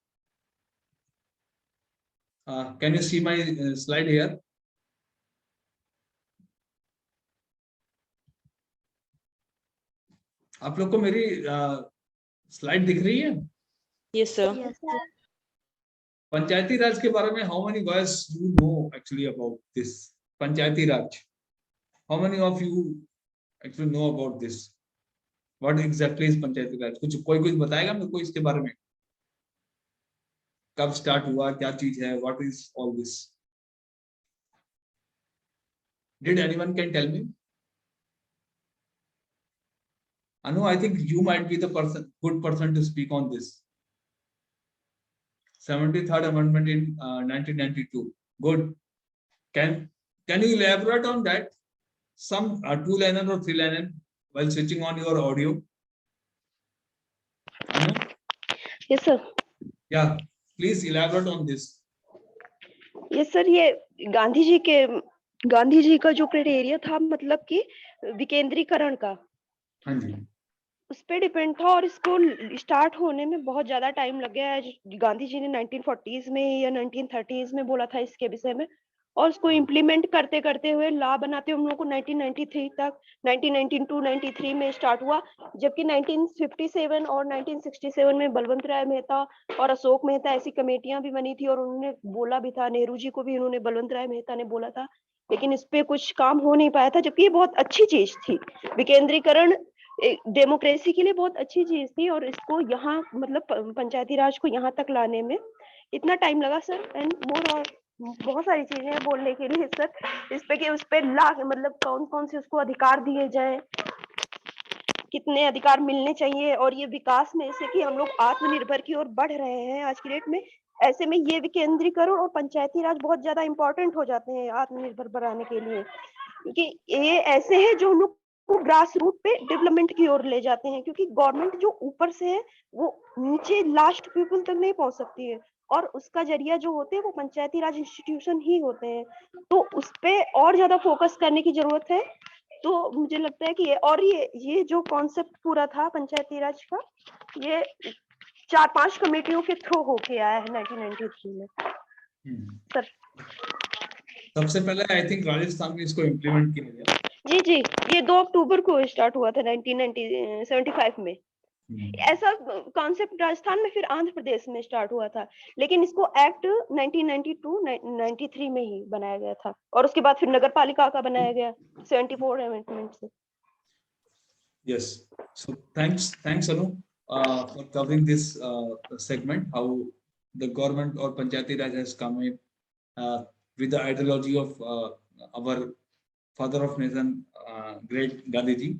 Can you see my slide here? आप लोग को मेरी स्लाइड दिख रही है? Yes, sir. Yes, sir. पंचायती राज के बारे में how many guys you know actually about this? Panchayati Raj. How many of you actually know about this? What exactly is पंचायती राज? कुछ बताएगा मेरे को इसके बारे में? कब स्टार्ट हुआ, क्या चीज है, what is all this? Did anyone can tell me? Anu, I think you might be the good person to speak on this. 73rd Amendment in 1992. Good. Can you elaborate on that? Some 2-liner or 3-liner while switching on your audio. Anu? Yes, sir. Yeah, please elaborate on this. Yes, sir. ये गांधी जी का जो criteria था, मतलब कि विकेंद्रीकरण का, हाँ जी, उस पे डिपेंड था, और इसको स्टार्ट होने में बहुत ज्यादा टाइम लग गया है। गांधी जी ने 1940s में या 1930s में बोला था इसके विषय में, और उसको इम्प्लीमेंट करते करते हुए लॉ बनाते हम लोग को 1993 तक, 1992-93 में स्टार्ट हुआ, जबकि 1957 और 1967 में बलवंत राय मेहता और अशोक मेहता ऐसी कमेटियां भी बनी थी, और उन्होंने बोला भी था, नेहरू जी को भी उन्होंने, बलवंत राय मेहता ने बोला था, लेकिन इस पे कुछ काम हो नहीं पाया था, जबकि ये बहुत अच्छी चीज थी। विकेंद्रीकरण डेमोक्रेसी के लिए बहुत अच्छी चीज थी, और इसको यहाँ मतलब पंचायती राज को यहाँ तक लाने में इतना टाइम लगा सर। एंड मोर और बहुत सारी चीजें हैं बोलने के लिए सर, इस पे कि उस पे मतलब कौन कौन से उसको अधिकार दिए जाए, कितने अधिकार मिलने चाहिए, और ये विकास में ऐसे कि हम लोग आत्मनिर्भर की ओर बढ़ रहे हैं आज की डेट में, ऐसे में ये विकेंद्रीकरण और पंचायती राज बहुत ज्यादा इंपॉर्टेंट हो जाते हैं आत्मनिर्भर बनाने के लिए, क्योंकि ये ऐसे हैं जो हम लोग को ग्रास रूट पे डेवलपमेंट की ओर ले जाते हैं, क्योंकि गवर्नमेंट जो ऊपर से है वो नीचे लास्ट पीपल तक नहीं पहुंच सकती है, और उसका जरिया जो होते हैं वो पंचायती राज इंस्टीट्यूशन ही होते हैं, तो उस पे और ज्यादा फोकस करने की जरूरत है। तो मुझे लगता है कि ये जो कॉन्सेप्ट पूरा था पंचायती राज का, ये 4-5 कमेटियों के थ्रू होके आया है 1993 में। सर सबसे पहले आई थिंक राजस्थान में इसको इम्प्लीमेंट किया गया। जी, ये 2 अक्टूबर को स्टार्ट हुआ था 1975 में। ऐसा कॉन्सेप्ट राजस्थान में फिर आंध्र प्रदेश में स्टार्ट हुआ था, लेकिन इसको एक्ट 1992-93 में ही बनाया गया था, और उसके बाद फिर नगर पालिका का बनाया गया 74 अमेंडमेंट से। Yes. So thanks Anu for covering this segment, how the government or Panchayati Raj has come in with the ideology of our father of nation, great Gandhi ji.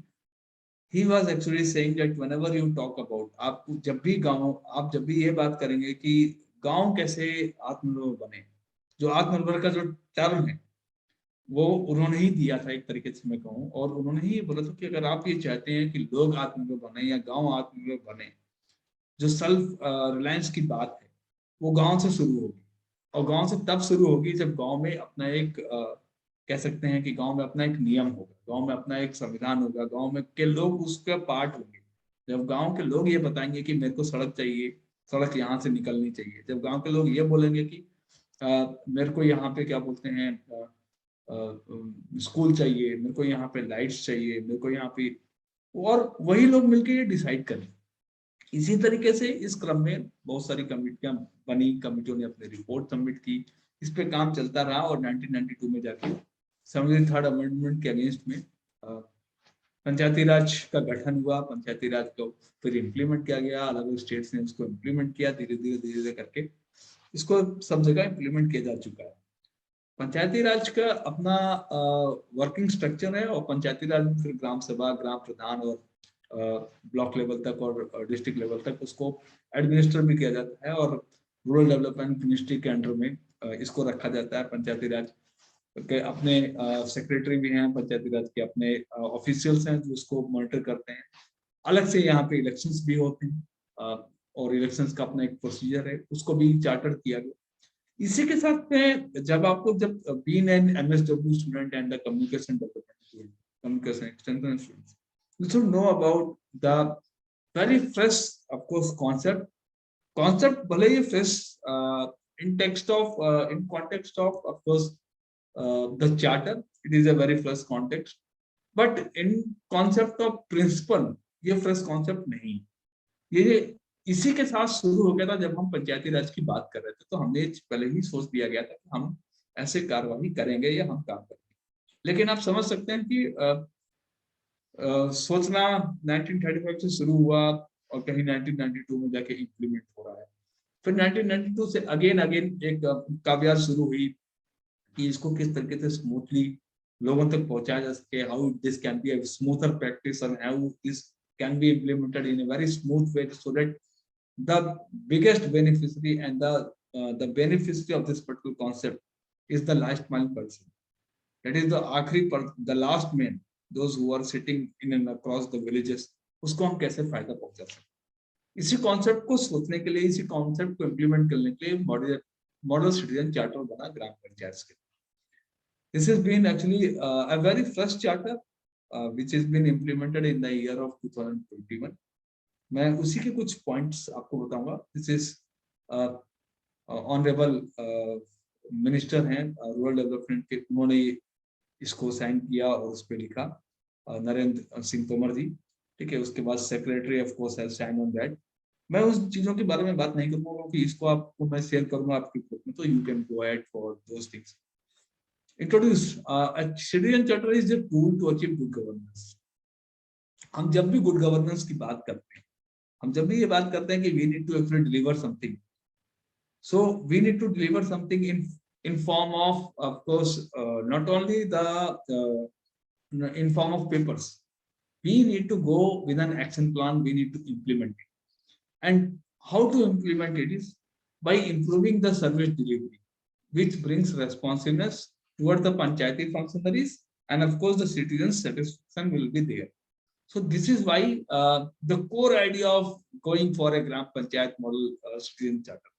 He was actually saying that whenever you talk about, आप जब भी ये बात करेंगे कि गांव कैसे आत्मनिर्भर बने, जो आत्मनिर्भर का जो टर्म है वो उन्होंने ही दिया था एक तरीके से मैं कहूँ, और उन्होंने ही बोला था कि अगर आप ये चाहते हैं कि लोग आत्मनिर्भर बने या गांव आत्मनिर्भर बने, जो सेल्फ रिलायंस की बात है वो गांव से शुरू होगी, और गांव से तब शुरू होगी जब गांव में अपना एक कह सकते हैं कि गांव में अपना एक नियम होगा, गांव में अपना एक संविधान होगा, गांव में के लोग उसका पार्ट होंगे। जब गांव के लोग ये बताएंगे कि मेरे को सड़क चाहिए, सड़क यहाँ से निकलनी चाहिए, जब गांव के लोग ये बोलेंगे कि मेरे को यहाँ पे क्या बोलते हैं स्कूल चाहिए, मेरे को यहाँ पे लाइट्स चाहिए, मेरे को यहाँ पे, और वही लोग मिलकर ये डिसाइड करें। इसी तरीके से इस क्रम में बहुत सारी कमेटियां बनी, कमेटियों ने अपनी रिपोर्ट सबमिट की, इस पे काम चलता रहा, और 1992 में जाके 73rd अमेंडमेंट के अगेंस्ट में पंचायती राज का गठन हुआ। पंचायती राज को फिर इम्प्लीमेंट किया गया, अलग अलग स्टेट्स ने उसको इम्प्लीमेंट किया, धीरे धीरे करके इसको सब जगह इम्प्लीमेंट किया जा चुका है। पंचायती राज का अपना वर्किंग स्ट्रक्चर है, और पंचायती राज में फिर ग्राम सभा, ग्राम प्रधान और ब्लॉक लेवल तक और डिस्ट्रिक्ट लेवल तक उसको एडमिनिस्टर भी किया जाता है, और रूरल डेवलपमेंट मिनिस्ट्री के अंडर में इसको रखा जाता है। पंचायती राज के अपने सेक्रेटरी भी हैं, पंचायती राज के अपने ऑफिशियल्स हैं जो उसको मॉनिटर करते हैं। अलग से यहाँ पे इलेक्शंस भी होते हैं, और इलेक्शंस का अपना एक प्रोसीजर है, उसको भी चार्टर किया गया। इसी के साथ में जब being an MSW student and the communication development communication extension students, you should know about the very fresh, of course, concept भले ही fresh in context of course the charter, it is a very fresh context, but in concept of principle ये fresh concept नहीं। ये इसी के साथ शुरू हो गया था जब हम पंचायती राज की बात कर रहे थे, तो हमने पहले ही सोच दिया गया था कि हम ऐसे कार्यवाही करेंगे या हम काम करेंगे। लेकिन आप समझ सकते हैं कि सोचना 1935 से शुरू हुआ और कहीं 1992 में जाके इम्प्लीमेंट हो रहा है। फिर 1992 से अगेन एक काव्यार शुरू हुई कि इसको किस तरीके से स्मूथली लोगों तक पहुंचाया जा सके, how this can be a smoother practice and how this can be implemented in a very smooth way, so that the biggest beneficiary and the beneficiary of this particular concept is the last mile person, that is the last man, those who are sitting in and across the villages, उसको हम कैसे फायदा पहुंचा सकते। इसी concept को सोचने के लिए, इसी कॉन्सेप्ट को इम्प्लीमेंट करने के लिए मॉडल सिटीजन चार्टर बना ग्राम पंचायत के। This has been actually a very first charter which has been implemented in the year of 2021. मैं उसी के कुछ पॉइंट्स आपको बताऊंगा। दिस इज ऑनरेबल मिनिस्टर हैं रूरल डेवलपमेंट के, उन्होंने इसको साइन किया और उस पर लिखा, नरेंद्र सिंह तोमर जी, ठीक है। उसके बाद secretary of course has sign on that. मैं उस चीजों के बारे में बात नहीं करूंगा क्योंकि इसको आपको मैं शेयर करूंगा आपकी ग्रुप में, तो you can go ahead for those things. Introduce citizen charter is a tool to achieve good governance. हम जब भी गुड गवर्नेंस की बात करते हैं, हम जब भी ये बात करते हैं कि we need to actually deliver something, so we need to deliver something in form of course not only the in form of papers. We need to go with an action plan, we need to implement it. And how to implement it is by improving the service delivery, which brings responsiveness toward the panchayati functionaries, and of course the citizens satisfaction will be there. So this is why the core idea of going for a Gram Panchayat model citizen charter.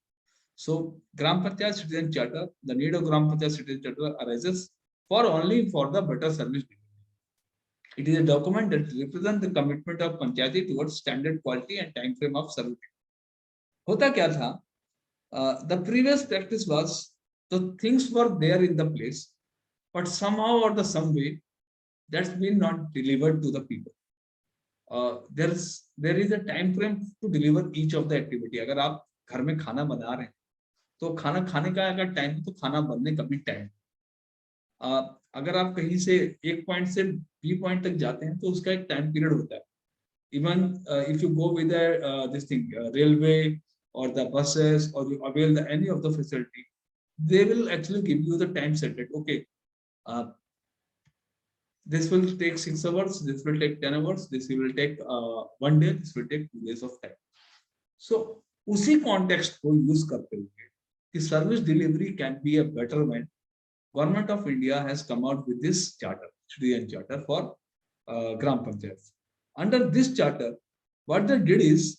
So Gram Panchayat Citizen Charter, the need of Gram Panchayat Citizen Charter arises for only for the better service delivery. It is a document that represents the commitment of Panchayati towards standard quality and time frame of service. होता क्या था? The previous practice was the things were there in the place, but somehow or the some way that's been not delivered to the people. There is a time frame to deliver each of the activity. अगर आप घर में खाना बना रहे हैं तो खाना खाने का अगर टाइम है तो खाना बनने का भी टाइम। अगर आप कहीं से एक पॉइंट से बी पॉइंट तक जाते हैं तो उसका एक टाइम पीरियड होता है। Even if you go with this thing railway or the buses or you avail any of the facility, they will actually give you the time set that okay, this will take 6 hours, this will take 10 hours, this will take 1 day, this will take 2 days of time. So उसी context को use करते हुए कि service delivery can be a better when Government of India has come out with this charter, Citizen Charter for Gram Panchayats. Under this charter, what they did is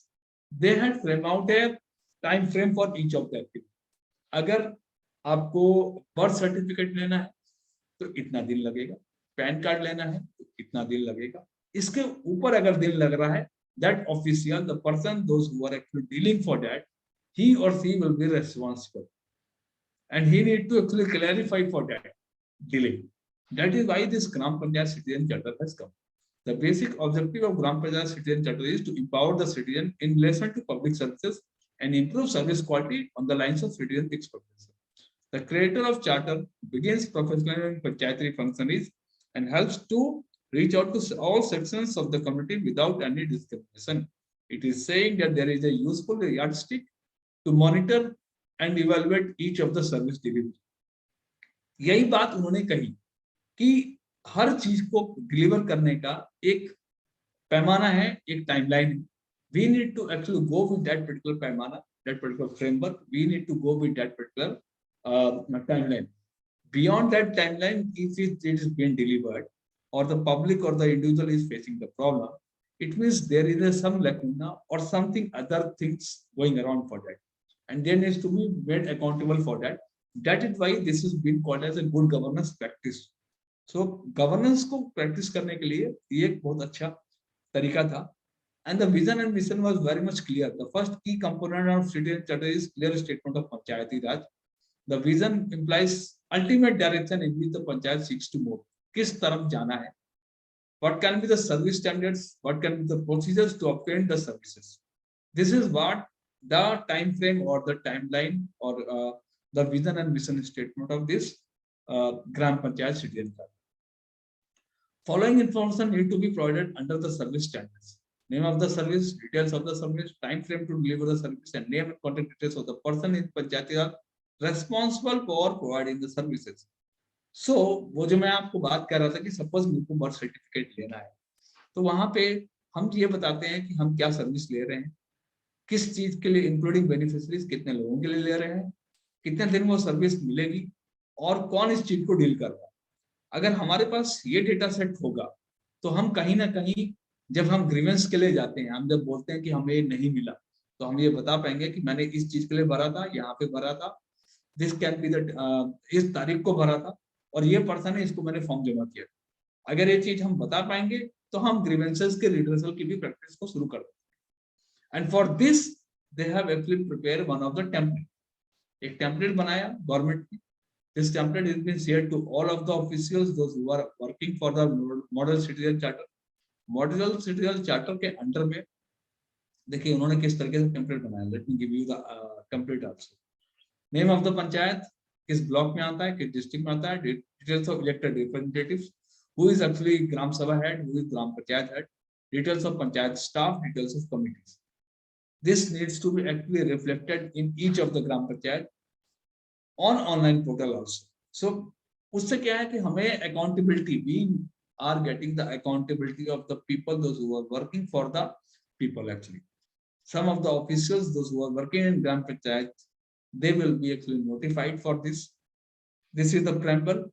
they had framed out a time frame for each of the activity. अगर आपको birth certificate लेना है तो इतना दिन लगेगा, pan card लेना है तो इतना दिन लगेगा। इसके ऊपर अगर दिन लग रहा है, that official, the person, those who are actually dealing for that, he or she will be responsible, and he need to actually clarify for that delay. That is why this Gram Panchayat Citizen Charter has come. The basic objective of Gram Panchayat Citizen Charter is to empower the citizen in relation to public services and improve service quality on the lines of citizen expectation. The creator of charter begins professional and panchayati functionaries and helps to reach out to all sections of the community without any discrimination. It is saying that there is a useful yardstick to monitor and evaluate each of the service delivery. यही बात उन्होंने कही कि हर चीज को deliver करने का एक पैमाना है, एक टाइमलाइन है। We need to actually go with that particular paimana, that particular framework. We need to go with that particular timeline. Beyond that timeline, if it is being delivered, or the public or the individual is facing the problem, it means there is some lacuna or something other things going around for that, and there needs to be made accountable for that. That is why this is being called as a good governance practice. So governance को practice करने के लिए ये एक बहुत अच्छा तरीका था. And the vision and mission was very much clear. The first key component of Citizen Charter is clear statement of Panchayati Raj. The vision implies ultimate direction in which the Panchayat seeks to move. किस तरफ जाना है? What can be the service standards? What can be the procedures to obtain the services? This is what the time frame or the timeline or the vision and mission statement of this Gram Panchayat Citizen Charter. Following information need to be provided under the service standards. Name of the service, details of the service, time frame to deliver the service, and name and contact details of the person in Panchayati are responsible for providing the services. So वो जो मैं आपको बात कर रहा था कि suppose मुझको बर्थ सर्टिफिकेट लेना है, तो वहां पे हम ये बताते हैं कि हम क्या सर्विस ले रहे हैं, किस चीज के लिए, इंक्लूडिंग बेनिफिशियरीज कितने लोगों के लिए ले रहे हैं, कितने दिन वो सर्विस मिलेगी और कौन इस चीज को डील कर रहा है। अगर हमारे पास ये डेटा सेट होगा तो हम कहीं ना कहीं जब हम ग्रीवेंस के लिए जाते हैं, हम जब बोलते हैं कि हमें ये नहीं मिला, तो हम ये बता पाएंगे कि मैंने इस चीज के लिए भरा था, यहाँ पे भरा था, दिस कैन बी द इस तारीख को भरा था और ये पर्सन है, इसको मैंने फॉर्म जमा किया। अगर ये चीज हम बता पाएंगे तो हम ग्रीवेंसेस के रिड्रेसल की भी प्रैक्टिस को शुरू कर देंगे। And for this they have actually prepare one of the template, एक टेम्पलेट बनाया गवर्नमेंट की। This template has been shared to all of the officials, those who are working for the Model Citizen Charter. Model Citizen Charter के under में देखिए उन्होंने किस तरीके से टेम्पलेट बनाया। Let me give you the template also. Name of the panchayat, किस block में आता है, किस डिस्ट्रिक्ट में आता है, details of elected representatives, who is actually ग्राम सभा head, who is gram panchayat head, details of panchayat staff, details of committees. This needs to be actually reflected in each of the gram panchayat on online portal also. So उससे क्या है कि हमें accountability, we are getting the accountability of the people, those who are working for the people actually. Some of the officials, those who are working in Gram Panchayat, they will be actually notified for this. This is the preamble.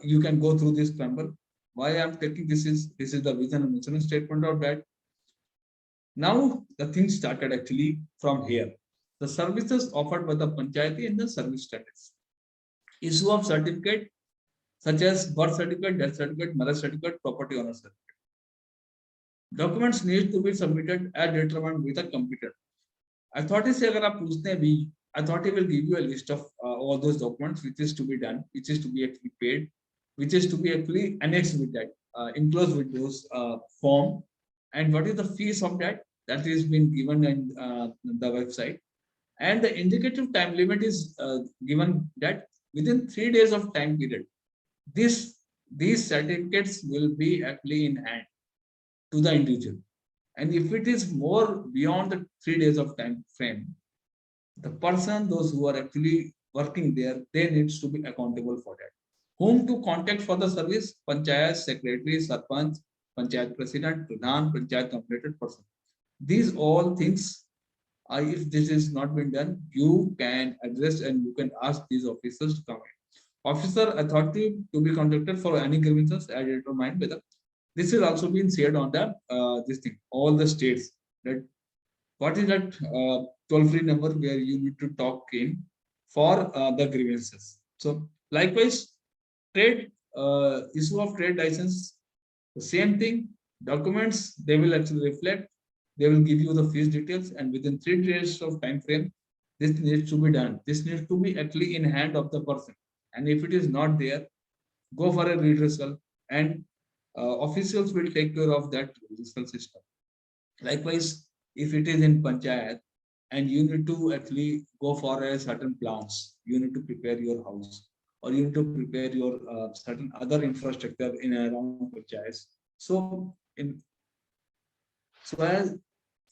You can go through this preamble. Why I am taking this is the vision and mission statement of that. Now the thing started actually from here. the services offered by the panchayati and the service status. Issue of certificate such as birth certificate, death certificate, marriage certificate, property owner certificate. Documents need to be submitted as determined with a computer. Authority से अगर आप पूछते हैं भी, authority will give you a list of all those documents which is to be done, which is to be actually paid, which is to be actually annexed with that, enclosed with those form, and what is the fees of that. That is been given in the website, and the indicative time limit is given that within 3 days of time period, these certificates will be actually in hand to the individual. And if it is more beyond the 3 days of time frame, the person, those who are actually working there, they needs to be accountable for that. Whom to contact for the service? Panchayat secretary, sarpanch, panchayat president, pradhan, panchayat completed person. These all things, if this is not been done, you can address and you can ask these officers to come in. Officer authority to be contacted for any grievances as determined by the. This is also been shared on the this thing, all the states, that what is that toll-free number where you need to talk in for the grievances. So likewise, trade issue of trade license, the same thing. Documents, they will actually reflect. They will give you the fees details, and within 3 days of time frame, this needs to be done. This needs to be actually in hand of the person. And if it is not there, go for a redressal, and officials will take care of that redressal system. Likewise, if it is in panchayat and you need to actually go for a certain plans, you need to prepare your house, or you need to prepare your certain other infrastructure in and around panchayats. So as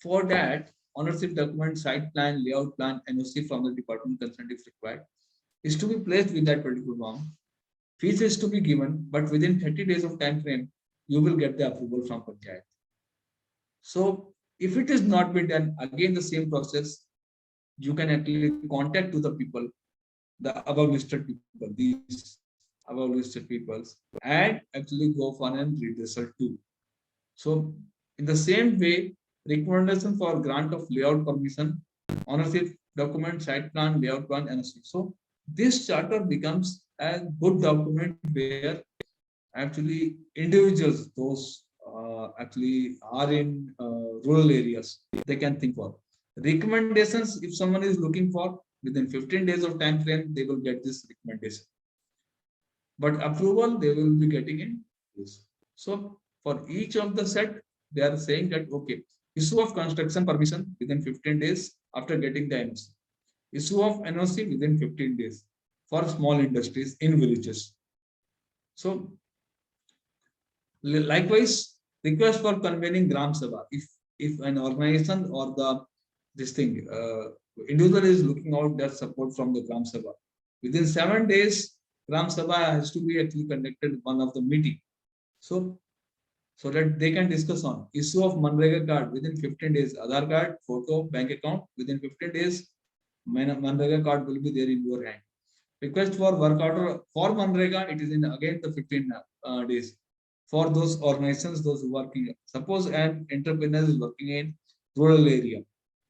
for that, ownership document, site plan, layout plan, NOC from the department concerned if required, is to be placed with that particular form. Fees is to be given, but within 30 days of time frame, you will get the approval from panchayat. So if it is not been done, again the same process, you can actually contact to the people, the above listed people, these above listed peoples, and actually go for an redressal too. So in the same way, recommendation for grant of layout permission, ownership document, site plan, layout plan, and so this charter becomes a good document where actually individuals, those actually are in rural areas, they can think for recommendations. If someone is looking for within 15 days of time frame, they will get this recommendation, but approval they will be getting in this. So for each of the set, they are saying that okay, issue of construction permission within 15 days after getting the NOC, issue of NOC within 15 days for small industries in villages. So likewise, request for convening Gram Sabha. If an organization or the this thing individual is looking out that support from the Gram Sabha, within 7 days, Gram Sabha has to be actually conducted one of the meeting. So that they can discuss on issue of Manrega card within 15 days, Aadhaar card, photo, bank account within 15 days, Manrega card will be there in your hand. Request for work order for Manrega, it is in again the 15 days for those organizations, those who are working. Suppose an entrepreneur is working in rural area,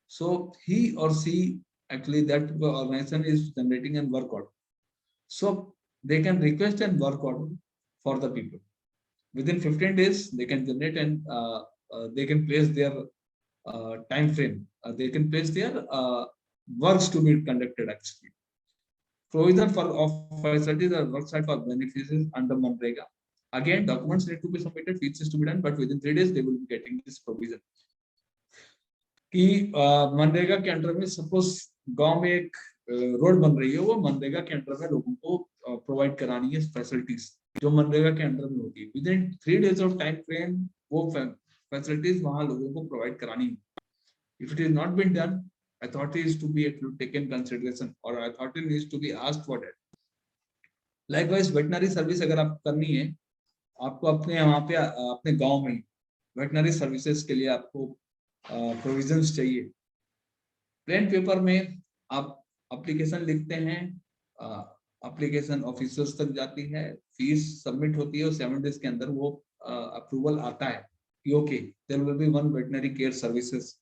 so he or she actually that organization is generating a work order, so they can request a work order for the people. Within 15 days, they can generate and they can place their time frame. They can place their works to be conducted actually. Provision for of facilities or work site for beneficiaries under Manrega. Again, documents need to be submitted, fees is to be done, but within 3 days they will be getting this provision. कि मनरेगा के under में suppose गांव में एक road बन रही है, वो मनरेगा के अंडर में लोगों को प्रोवाइड करानी है फैसिलिटीज जो मनरेगा के अंडर में होगी. Within 3 days of time frame वो फैसिलिटीज वहां लोगों को प्रोवाइड करानी है. If it is not been done, authority is to be taken consideration or authority needs to be asked for that. Likewise, veterinary service अगर आप करनी है, आपको अपने यहाँ पे अपने गांव में वेटनरी सर्विसेज के लिए आपको प्रोविजंस चाहिए. प्लेन पेपर में आप एप्लीकेशन लिखते हैं, एप्लीकेशन ऑफिसर्स तक जाती है, फीस सबमिट होती है और 7 days के अंदर वो अप्रूवल आता है कि okay there will be one veterinary care services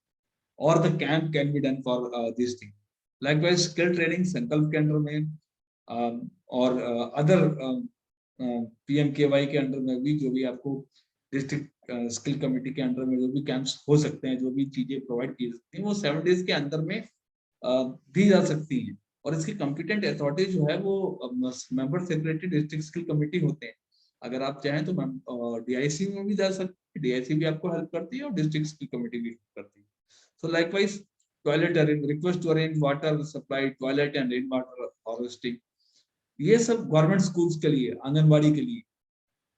or the camp can be done for this thing. Likewise, skill training संकल्प के अंडर में और अदर PMKY के अंडर में भी जो भी आपको डिस्ट्रिक्ट स्किल कमेटी के अंडर में जो भी कैंप्स हो सकते हैं, जो भी चीजें प्रोवाइड की सकती हैं, वो 7 days के अंदर में दी जा सकती हैं। और इसकी कॉम्पिटेंट अथॉरिटी जो है वो member secretary district skill committee होते हैं। अगर आप चाहें तो DIC में भी जा सकते हैं, DIC भी आपको हेल्प करती है और डिस्ट्रिक्ट स्किल कमेटी भी हेल्प करती है। So likewise toilet request to arrange water supply, toilet and rain water harvesting, ये सब गवर्नमेंट स्कूल्स के लिए, आंगनबाड़ी के लिए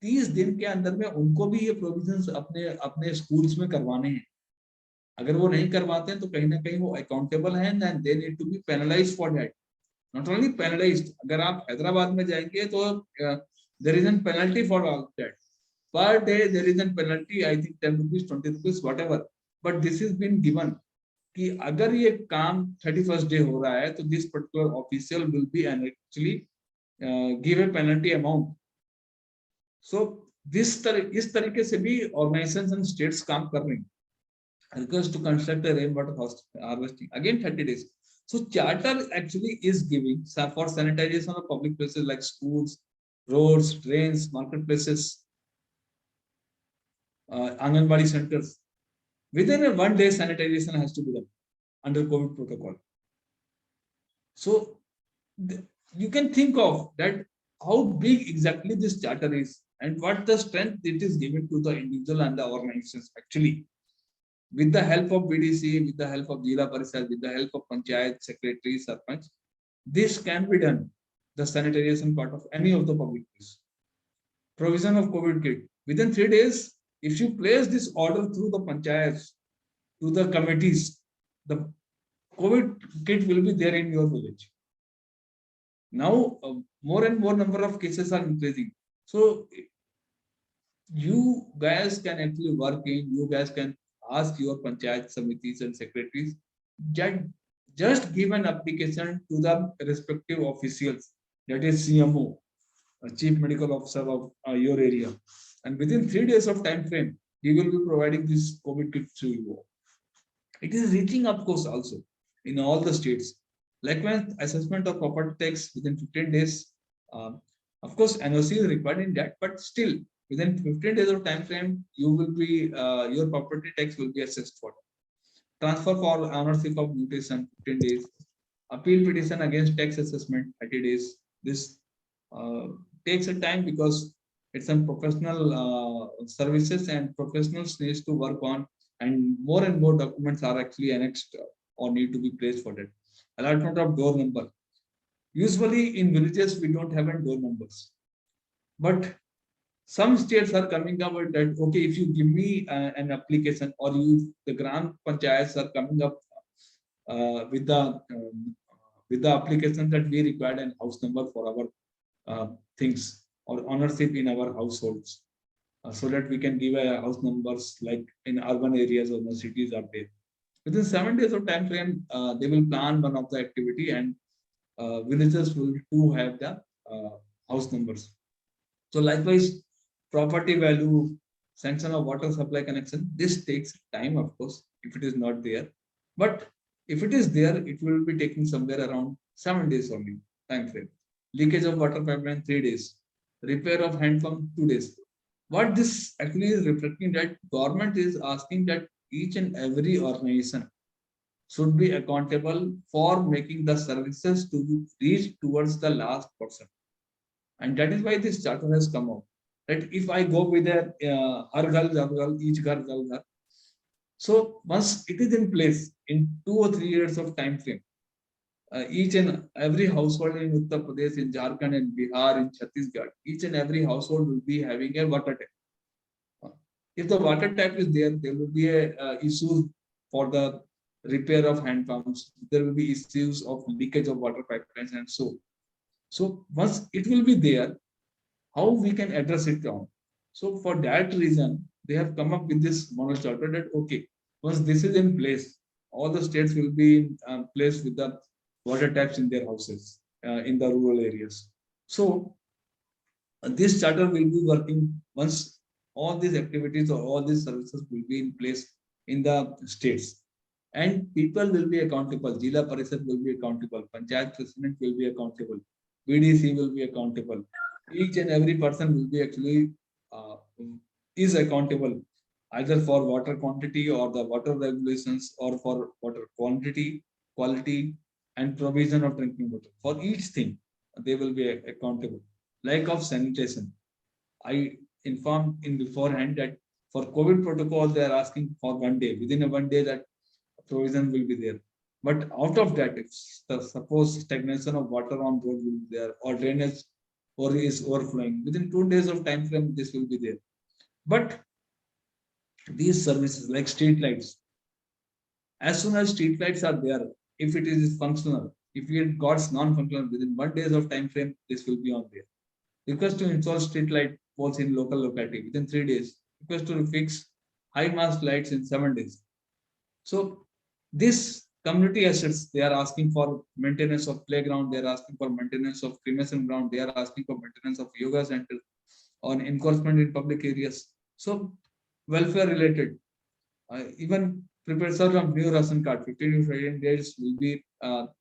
30 दिन के अंदर में उनको भी ये प्रोविजंस अपने अपने स्कूल्स में करवाने हैं। अगर वो नहीं करवाते हैं तो कहीं ना कहीं वो अकाउंटेबल हैं and they need to be penalised for that. Not only penalised, अगर आप हैदराबाद में जाएंगे तो there is an penalty for all that. Per day there is an penalty, I think 10 rupees 20 rupees whatever, but this is been given कि अगर ये काम 31st day हो रहा है तो this particular official will be and actually give a penalty amount. So इस तरीके से भी ऑर्गेनाइजेशंस एंड स्टेट्स काम कर रही हैं। Request to construct a rainwater harvesting, again 30 days. So charter actually is giving for sanitization of public places like schools, roads, drains, marketplaces, Anganwadi centers. Within a 1 day sanitization has to be done under COVID protocol. So you can think of that how big exactly this charter is and what the strength it is given to the individual and the organizations actually. With the help of BDC, with the help of Jila Parishad, with the help of Panchayat Secretary, Sarpanch, this can be done, the sanitization part of any of the public place. Provision of COVID kit. Within 3 days, if you place this order through the Panchayats, to the committees, the COVID kit will be there in your village. Now, more and more number of cases are increasing. So, you guys can actually work in, you guys can ask your panchayat samitis and secretaries, just give an application to the respective officials, that is CMO, Chief Medical Officer of your area, and within 3 days of time frame, he will be providing this COVID kit to you. It is reaching, of course, also in all the states. Like when assessment of property tax within 15 days, of course, NOC is required in that, but still, within 15 days of time frame, you will be your property tax will be assessed for. Transfer for ownership of mutation 15 days. Appeal petition against tax assessment 30 days. This takes a time because it's some professional services and professionals needs to work on, and more documents are actually annexed or need to be placed for that. Allotment of door number. Usually in villages we don't have door numbers, but some states are coming up with that. Okay, if you give me an application, or the Gram Panchayats are coming up with the application that we require an house number for our things or ownership in our households, so that we can give a house numbers like in urban areas or the cities are there. Within 7 days of time frame, they will plan one of the activity, and villagers will too have the house numbers. So likewise, property value, sanction of water supply connection, this takes time, of course, if it is not there. But if it is there, it will be taking somewhere around 7 days only time frame. Leakage of water pipeline 3 days. Repair of hand pump 2 days. What this actually is reflecting, that government is asking that each and every organization should be accountable for making the services to reach towards the last person. And that is why this charter has come out. That if I go with a har ghar jal ghar, each ghar jal ghar, so once it is in place in 2 or 3 years of time frame, each and every household in Uttar Pradesh, in Jharkhand, in Bihar, in Chhattisgarh, each and every household will be having a water tap. If the water tap is there, there will be a issues for the repair of hand pumps. There will be issues of leakage of water pipelines and so. So once it will be there, how we can address it down. So for that reason, they have come up with this model charter that, okay, once this is in place, all the states will be in place with the water taps in their houses in the rural areas. So this charter will be working once all these activities or all these services will be in place in the states. and people will be accountable. Jila Parishad will be accountable. Panchayat President will be accountable. BDC will be accountable. Each and every person will be actually uh, is accountable either for water quantity or the water regulations or for water quantity, quality, and provision of drinking water. For each thing, they will be accountable. Like of sanitation, I informed in beforehand that for COVID protocol, they are asking for 1 day. Within a 1 day, that provision will be there. But out of that, if suppose stagnation of water on road will be there, or drainage or is overflowing, within 2 days of time frame, this will be there. But these services like street lights, as soon as street lights are there, if it is functional, if it got non-functional, within 1 days of time frame, this will be on there. Request to install street light poles in local locality within 3 days. Request to fix high mast lights in 7 days. So this community assets, they are asking for maintenance of playground, they are asking for maintenance of cremation ground, they are asking for maintenance of yoga center, on enforcement in public areas. So welfare related, even precursor of new ration card, 15 to 15 days will be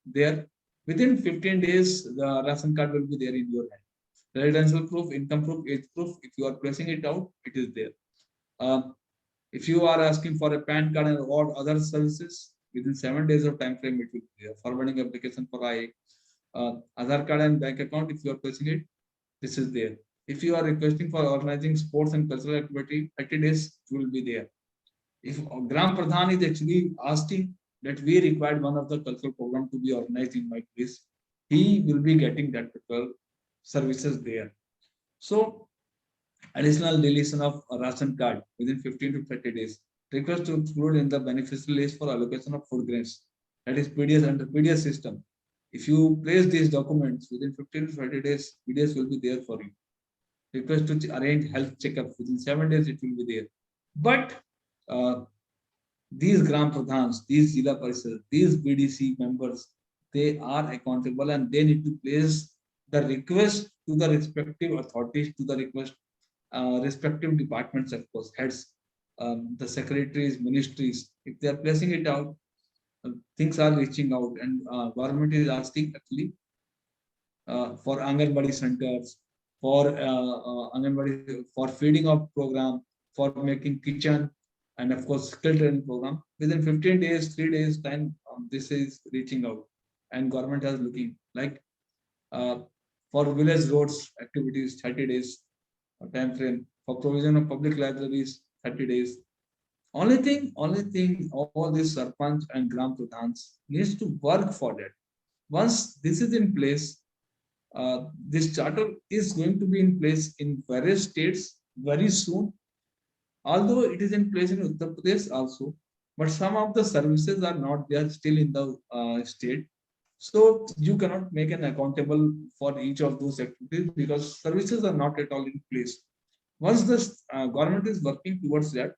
there. Within 15 days, the ration card will be there in your hand. Residential proof, income proof, age proof, if you are placing it out, it is there. If you are asking for a PAN card or other services, within 7 days of time frame, it will be there. Forwarding application for Aadhaar card and bank account, if you are placing it, this is there. If you are requesting for organizing sports and cultural activity, 30 days it will be there. If Gram Pradhan is actually asking that we required one of the cultural program to be organized in my place, he will be getting that particular services there. So additional deletion of a ration card within 15 to 30 days. Request to include in the beneficiary list for allocation of food grains. That is PDS under PDS system. If you place these documents within 15 to 30 days, PDS will be there for you. Request to arrange health checkup within 7 days, it will be there. But these Gram Pradhans, these Jila Parishad, these BDC members, they are accountable and they need to place the request to the respective authorities, to the respective departments, of course, heads, the secretaries, ministries. If they are placing it out, things are reaching out, and government is asking actually for Anganwadi centers, for Anganwadi, for feeding of program, for making kitchen, and of course skill training program. Within 15 days, 3 days time, this is reaching out, and government has looking like for village roads activities, 30 days time frame. For provision of public libraries, 30 days. Only thing, all these sarpanch and gram pradhans needs to work for that. Once this is in place, this charter is going to be in place in various states very soon. Although it is in place in Uttar Pradesh also, but some of the services are not there still in the state. So you cannot make an accountable for each of those activities because services are not at all in place. Once the government is working towards that,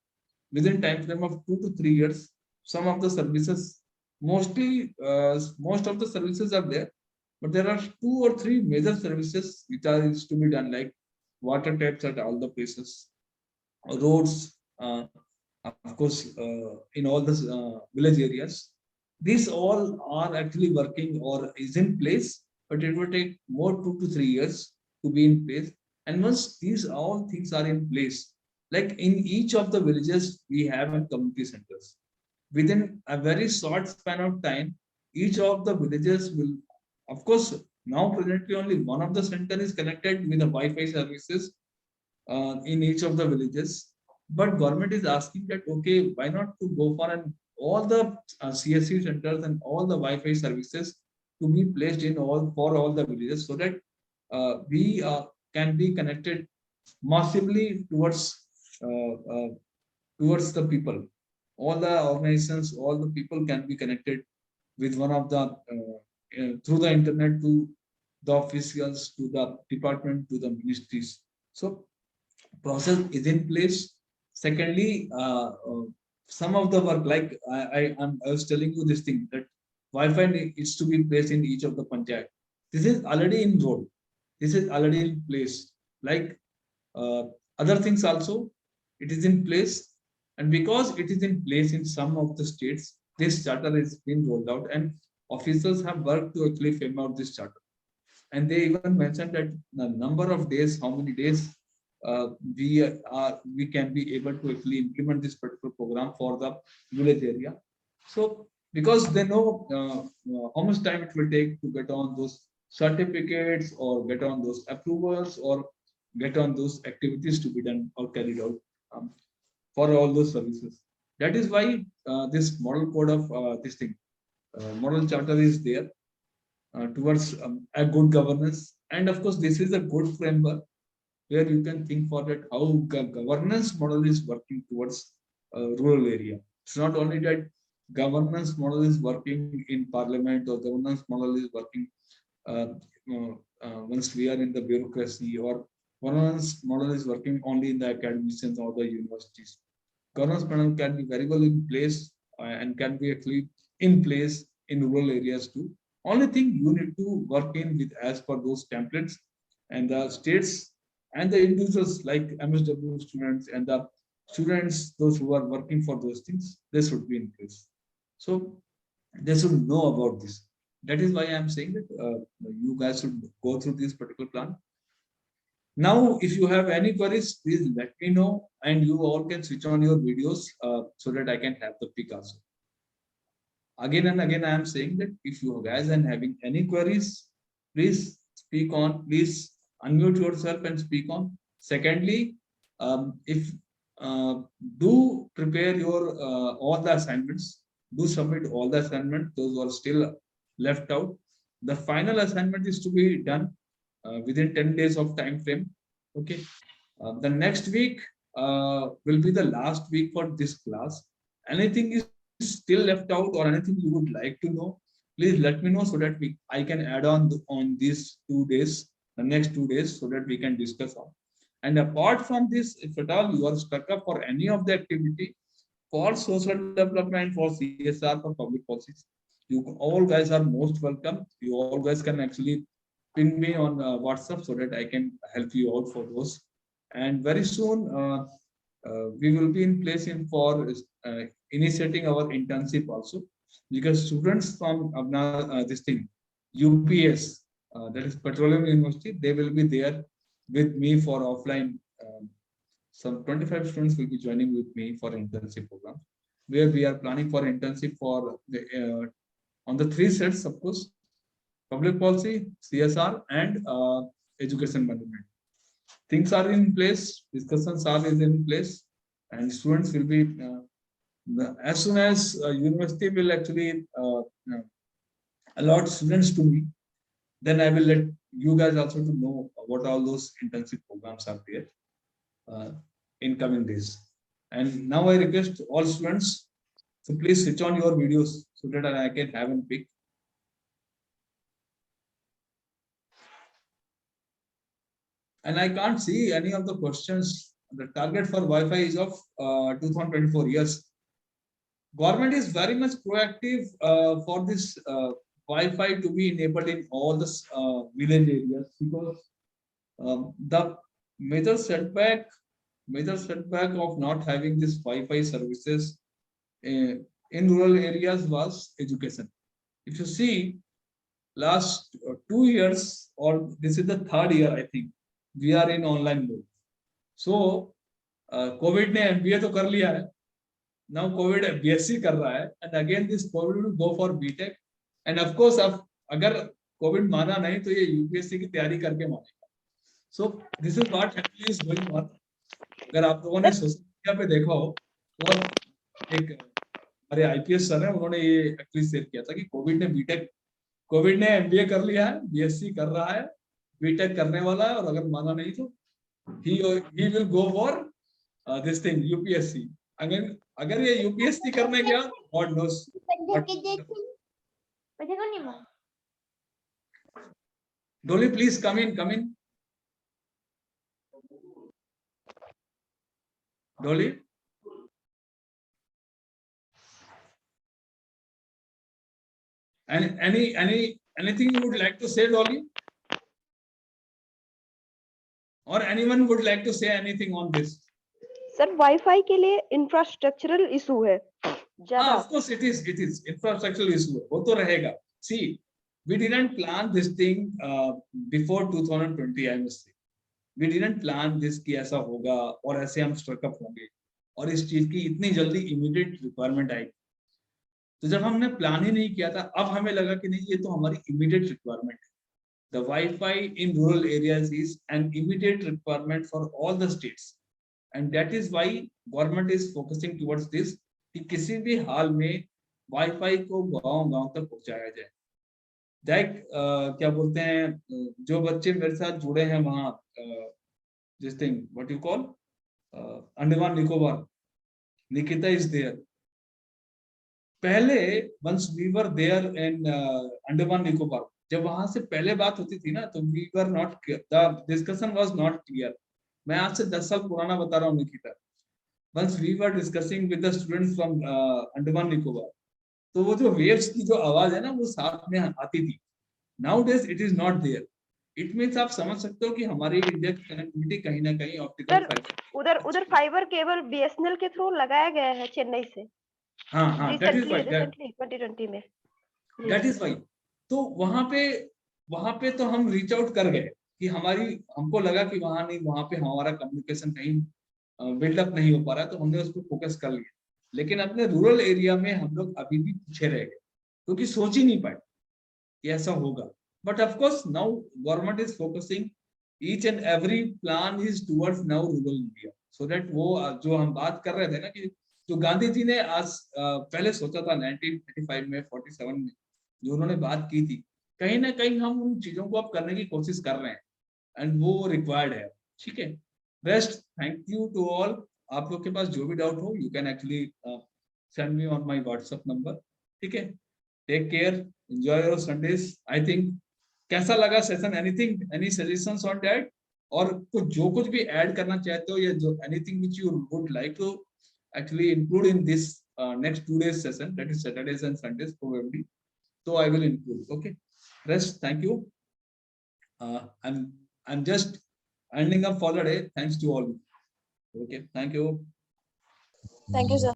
within time frame of 2 to 3 years, some of the services, mostly most of the services are there, but there are 2 or 3 major services which are is to be done, like water taps at all the places, roads, of course, in all the village areas. These all are actually working or is in place, but it will take more 2 to 3 years to be in place. And once these all things are in place, like in each of the villages, we have community centers. Within a very short span of time, each of the villages will, of course, now presently only one of the center is connected with the Wi-Fi services in each of the villages. But government is asking that, okay, why not to go for an all the CSC centers and all the Wi-Fi services to be placed in all for all the villages, so that we can be connected massively towards the people. All the organizations, all the people can be connected with one of the through the internet to the officials, to the department, to the ministries. So process is in place. Secondly, some of the work, like I was telling you this thing, that Wi-Fi is to be placed in each of the panchayat. This is already in road. This is already in place. Like other things also, it is in place. And because it is in place in some of the states, this charter is being rolled out, and officials have worked to actually frame out this charter. And they even mentioned that the number of days, how many days we can be able to actually implement this particular program for the village area. So because they know how much time it will take to get on those certificates or get on those approvals or get on those activities to be done or carried out for all those services. That is why this model code of model charter is there towards a good governance. And of course, this is a good framework where you can think for that how governance model is working towards rural area. It's not only that governance model is working in parliament or governance model is working once we are in the bureaucracy, or governance model is working only in the academicians or the universities. Governance model can be very well in place and can be actually in place in rural areas too. Only thing you need to work in with as per those templates, and the states and the individuals like MSW students and the students, those who are working for those things, they should be in place. So they should know about this. That is why I am saying that you guys should go through this particular plan. Now, if you have any queries, please let me know, and you all can switch on your videos so that I can have the pick also. Again and again, I am saying that if you guys are having any queries, please speak on, please unmute yourself and speak on. Secondly, if do prepare your all the assignments, do submit all the assignments, those who are still left out. The final assignment is to be done within 10 days of time frame. Okay. The next week will be the last week for this class. Anything is still left out or anything you would like to know, please let me know so that I can add on these 2 days, the next 2 days, so that we can discuss on. And apart from this, if at all you are stuck up for any of the activity for social development, for CSR, for public policies, you all guys are most welcome. You all guys can actually ping me on WhatsApp so that I can help you out for those. And very soon we will be in place for initiating our internship also, because students from this thing UPS, that is Petroleum University, they will be there with me for offline. Some 25 students will be joining with me for internship program, where we are planning for internship for the on the 3 sets, of course: public policy, CSR, and education management. Things are in place, discussions are in place, and students will be as soon as university will actually allot students to me, then I will let you guys also to know what all those internship programs are there in coming days. And now I request all students to please switch on your videos so that I can have a pick. And I can't see any of the questions. The target for Wi-Fi is of 2024 years. Government is very much proactive for this Wi-Fi to be enabled in all the village areas, because the major setback of not having this Wi-Fi services in rural areas was education. If you see, last 2 years, or this is the 3rd year, I think, we are in online mode. So COVID ने MBA तो कर लिया है. Now COVID BSc कर रहा है, and again this COVID will go for BTech, and of course अब अगर COVID माना नहीं तो ये UPSC की तैयारी करके मानेगा. So this is what actually is going on. अगर आप लोगों ने सोशल मीडिया पे देखा हो, और एक हमारे IPS सर है, उन्होंने ये एक्चुअली शेयर किया था कि कोविड ने MBA कर लिया है, BSc कर रहा है, BTech करने वाला है, और अगर माना नहीं तो he will go for this thing UPSC. अगर ये UPSC करने गया, God knows. Dolly, please come in. Dolly. And anything you would like to say, Dolly? Or anyone would like to say anything on this? Sir wifi के लिए infrastructural issue है, ज्यादा of course it is infrastructural issue, वो तो रहेगा. See, we didn't plan this thing before 2020, I must say. We didn't plan this कि ऐसा होगा और ऐसे हम स्ट्रक अप होंगे और इस चीज की इतनी जल्दी इमीडिएट रिक्वायरमेंट आएगी. तो जब हमने प्लान ही नहीं किया था, अब हमें लगा कि नहीं, ये तो हमारी इमीडिएट रिक्वायरमेंट है. The Wi-Fi in rural areas is an immediate requirement for all the states, and that is why government is focusing towards this कि किसी भी हाल में Wi-Fi को गांव-गांव तक पहुंचाया जाए. क्या बोलते हैं, जो बच्चे मेरे साथ जुड़े हैं वहाँ, this thing what you call Andaman Nicobar, Nikita is there. पहले once we were there in Andaman Nicobar, जब वहां से पहले बात होती थी ना, तो we were not, the discussion was not clear. मैं आज से 10 साल पुराना बता रहा हूँ Nikita. Once we were discussing with the students from Andaman Nicobar, तो वो जो वेव्स की जो आवाज है ना, वो साथ में आती थी. Nowadays it is not there. It means आप समझ सकते हो कि हमारी इंडिया की कनेक्टिविटी कहीं ना कहीं ऑप्टिकल फाइबर, उधर फाइबर केबल बीएसएनएल के थ्रू लगाया गया है चेन्नई से. हाँ, that is why, रिसेंटली 2020 में. that is why. तो वहां पे तो हम रीच आउट कर गए कि हमको लगा कि वहां पे हमारा कम्युनिकेशन कहीं बिल्डअप नहीं हो पा रहा है, तो हमने उस पर फोकस कर लिया. लेकिन अपने रूरल एरिया में हम लोग अभी भी पीछे रह गए, क्योंकि सोच ही नहीं पाए कि ऐसा होगा. But of course now government is focusing, each and every plan is towards now rural India, so that वो जो हम बात कर रहे थे ना, कि जो गांधी जी ने आज पहले सोचा था 1935 में 47 में, जो उन्होंने बात की थी, कहीं ना कहीं हम उन चीजों को अब करने की कोशिश कर रहे हैं, एंड वो रिक्वायर्ड है. ठीक है, best, thank you to all. आप लोग के पास जो भी डाउट हो, you can actually send me on my WhatsApp number. ठीक है, take care, enjoy your Sundays. I think कैसा लगा session, anything, any suggestions on that, और जो कुछ भी ऐड करना चाहते हो, या जो anything which you would like to actually include in this next 2 days session, that is Saturdays and Sundays probably, so I will include. Okay, rest, thank you. I'm just ending up for the day. Thanks to all. Okay, thank you. Thank you, sir.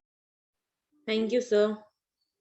Thank you, sir.